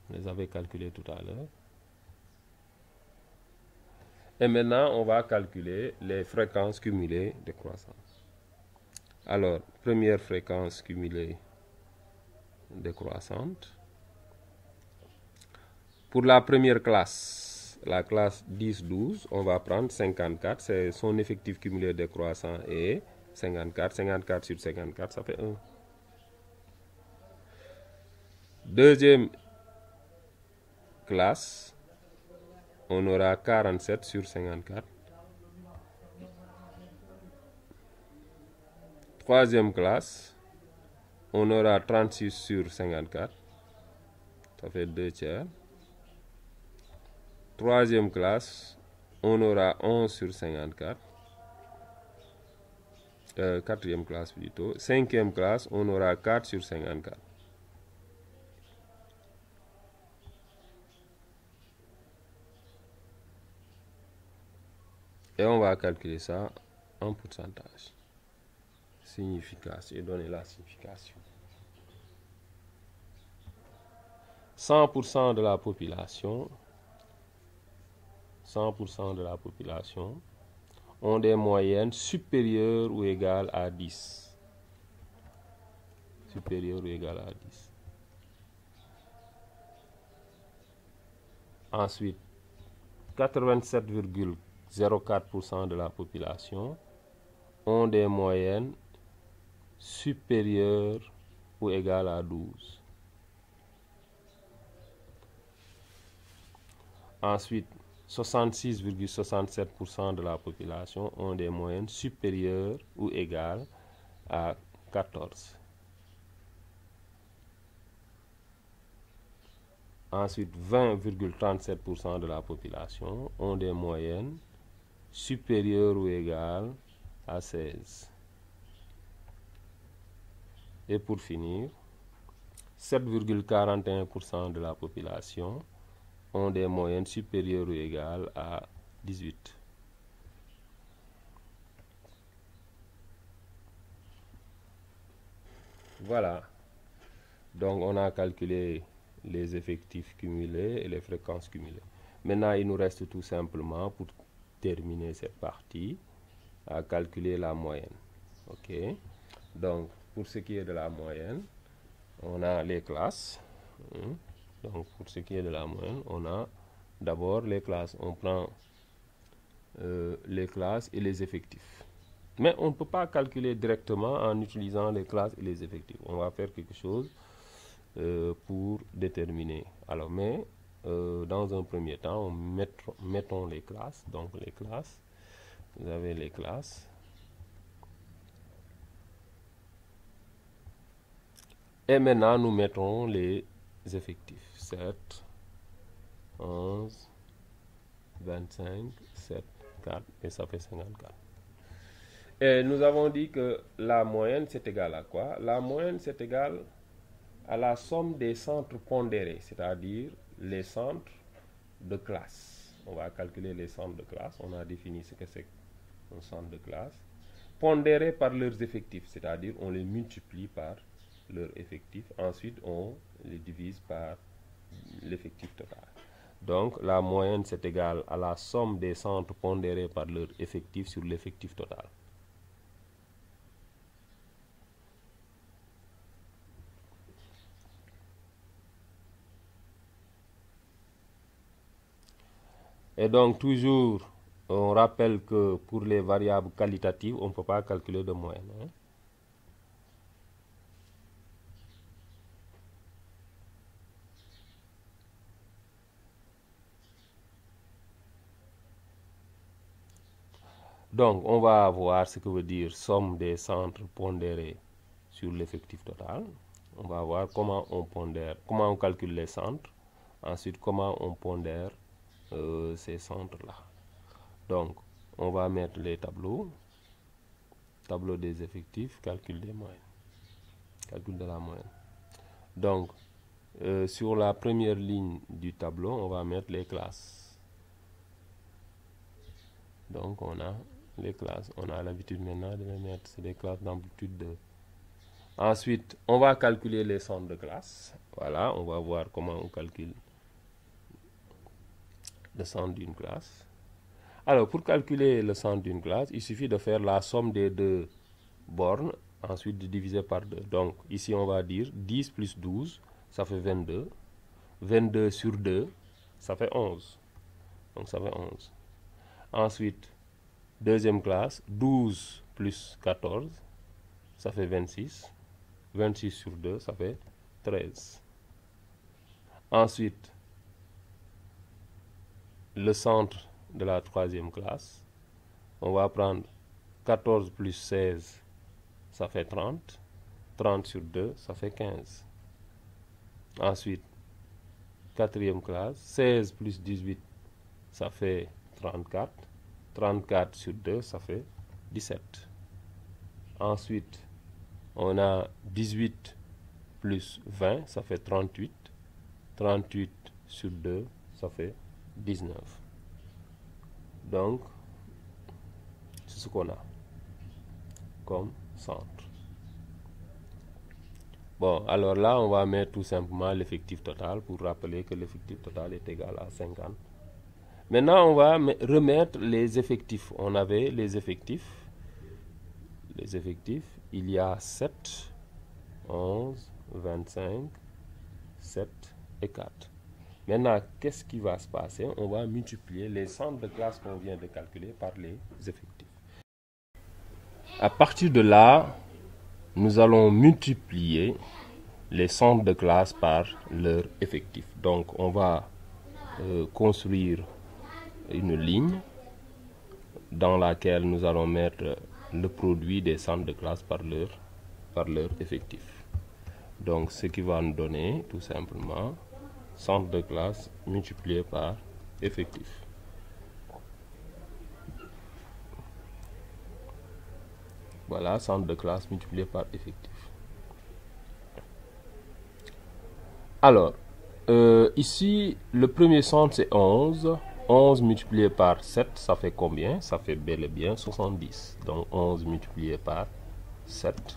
On les avait calculés tout à l'heure. Et maintenant, on va calculer les fréquences cumulées décroissantes. Alors, première fréquence cumulée décroissante. Pour la première classe, la classe 10-12, on va prendre 54. C'est son effectif cumulé décroissant est 54. 54 sur 54, ça fait 1. Deuxième classe, on aura 47 sur 54. Troisième classe, on aura 36 sur 54. Ça fait 2 tiers. Troisième classe, on aura 11 sur 54. Quatrième classe plutôt. Cinquième classe, on aura 4 sur 54. Et on va calculer ça en pourcentage. Signification et donner la signification. 100% de la population, 100% de la population ont des moyennes supérieures ou égales à 10. Supérieures ou égales à 10. Ensuite, 87,04% de la population ont des moyennes supérieures ou égales à 12. Ensuite, 66,67% de la population ont des moyennes supérieures ou égales à 14. Ensuite, 20,37% de la population ont des moyennes supérieures ou égales à 16. Et pour finir, 7,41% de la population ont des moyennes supérieures ou égales à 18. Voilà. Donc on a calculé les effectifs cumulés et les fréquences cumulées. Maintenant, il nous reste tout simplement, pour terminer cette partie, à calculer la moyenne. OK? Donc, pour ce qui est de la moyenne, on a les classes. Donc, pour ce qui est de la moyenne, on a d'abord les classes. On prend les classes et les effectifs. Mais on ne peut pas calculer directement en utilisant les classes et les effectifs. On va faire quelque chose pour déterminer. Alors, mais dans un premier temps, mettons les classes. Donc, les classes, vous avez les classes. Et maintenant, nous mettons les effectifs. 7, 11, 25, 7, 4, et ça fait 54. Et nous avons dit que la moyenne, c'est égal à quoi? La moyenne, c'est égal à la somme des centres pondérés, c'est-à-dire les centres de classe. On va calculer les centres de classe. On a défini ce que c'est un centre de classe. Pondérés par leurs effectifs, c'est-à-dire on les multiplie par leur effectif. Ensuite, on les divise par l'effectif total. Donc, la moyenne, c'est égal à la somme des centres pondérés par leur effectif sur l'effectif total. Et donc, toujours, on rappelle que pour les variables qualitatives, on ne peut pas calculer de moyenne. Donc, on va voir ce que veut dire somme des centres pondérés sur l'effectif total. On va voir comment on pondère, comment on calcule les centres. Ensuite, comment on pondère ces centres-là. Donc, on va mettre les tableaux. Tableau des effectifs, calcul des moyennes. Calcul de la moyenne. Donc, sur la première ligne du tableau, on va mettre les classes. Donc, on a les classes. On a l'habitude maintenant de les mettre. C'est des classes d'amplitude 2. Ensuite, on va calculer les centres de classe. Voilà, on va voir comment on calcule le centre d'une classe. Alors, pour calculer le centre d'une classe, il suffit de faire la somme des deux bornes, ensuite de diviser par 2. Donc, ici, on va dire 10 plus 12, ça fait 22. 22 sur 2, ça fait 11. Donc, ça fait 11. Ensuite, deuxième classe, 12 plus 14, ça fait 26. 26 sur 2, ça fait 13. Ensuite, le centre de la troisième classe. On va prendre 14 plus 16, ça fait 30. 30 sur 2, ça fait 15. Ensuite, quatrième classe, 16 plus 18, ça fait 34. 34 sur 2, ça fait 17. Ensuite, on a 18 plus 20, ça fait 38. 38 sur 2, ça fait 19. Donc, c'est ce qu'on a comme centre. Bon, alors là, on va mettre tout simplement l'effectif total pour rappeler que l'effectif total est égal à 50. Maintenant, on va remettre les effectifs. On avait les effectifs. Les effectifs, il y a 7, 11, 25, 7 et 4. Maintenant, qu'est-ce qui va se passer? On va multiplier les centres de classe qu'on vient de calculer par les effectifs. À partir de là, nous allons multiplier les centres de classe par leur effectif. Donc, on va construire une ligne dans laquelle nous allons mettre le produit des centres de classe par leur effectif. Donc, ce qui va nous donner tout simplement centre de classe multiplié par effectif. Voilà, centre de classe multiplié par effectif. Alors, ici, le premier centre c'est 11. 11 multiplié par 7, ça fait combien? Ça fait bel et bien 70. Donc 11 multiplié par 7,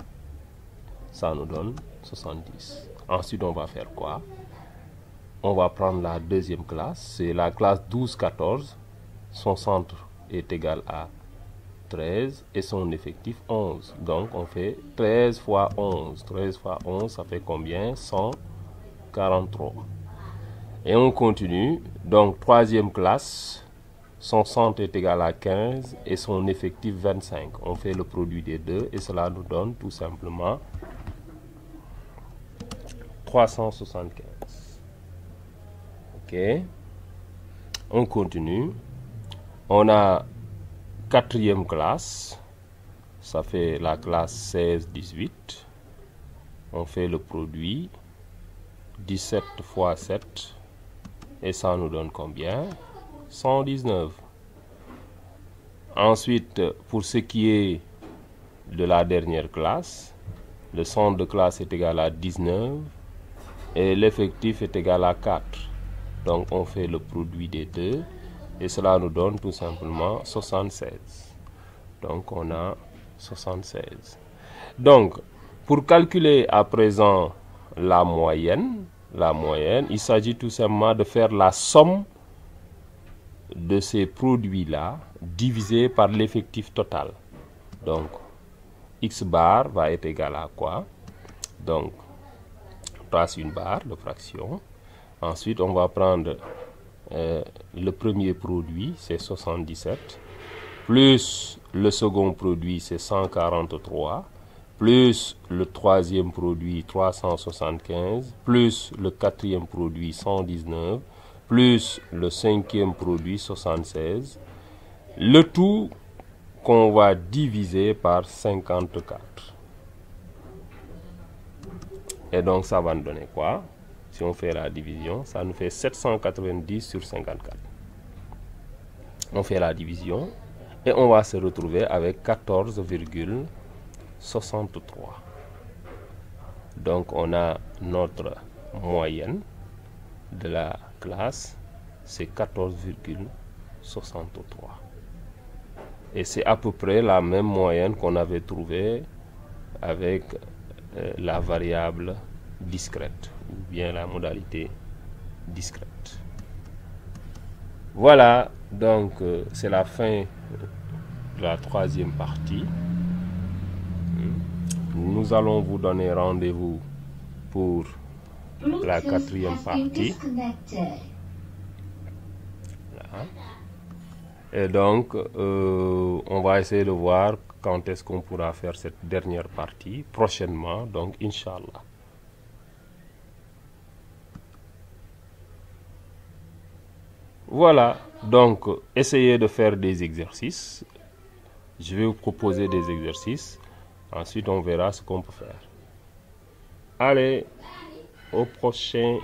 ça nous donne 70. Ensuite, on va faire quoi? On va prendre la deuxième classe. C'est la classe 12-14. Son centre est égal à 13 et son effectif 11. Donc, on fait 13 fois 11. 13 fois 11, ça fait combien? 143. Et on continue. Donc, troisième classe, son centre est égal à 15 et son effectif 25. On fait le produit des deux et cela nous donne tout simplement 375. Ok. On continue. On a quatrième classe. Ça fait la classe 16-18. On fait le produit 17 fois 7. Et ça nous donne combien? 119. Ensuite, pour ce qui est de la dernière classe, le centre de classe est égal à 19 et l'effectif est égal à 4. Donc, on fait le produit des deux et cela nous donne tout simplement 76. Donc, on a 76. Donc, pour calculer à présent la moyenne, il s'agit tout simplement de faire la somme de ces produits-là divisé par l'effectif total. Donc, x bar va être égal à quoi? Donc, on trace une barre de fraction. Ensuite, on va prendre le premier produit, c'est 77, plus le second produit, c'est 143, plus le troisième produit 375, plus le quatrième produit 119, plus le cinquième produit 76, le tout qu'on va diviser par 54. Et donc ça va nous donner quoi? Si on fait la division, ça nous fait 790 sur 54. On fait la division et on va se retrouver avec 14,63. Donc on a notre moyenne de la classe, c'est 14,63. Et c'est à peu près la même moyenne qu'on avait trouvée avec la variable discrète, ou bien la modalité discrète. Voilà, donc c'est la fin de la troisième partie. Nous allons vous donner rendez-vous pour la quatrième partie. Voilà. Et donc, on va essayer de voir quand est-ce qu'on pourra faire cette dernière partie prochainement, donc Inch'Allah. Voilà, donc essayez de faire des exercices. Je vais vous proposer des exercices. Ensuite, on verra ce qu'on peut faire. Allez, au prochain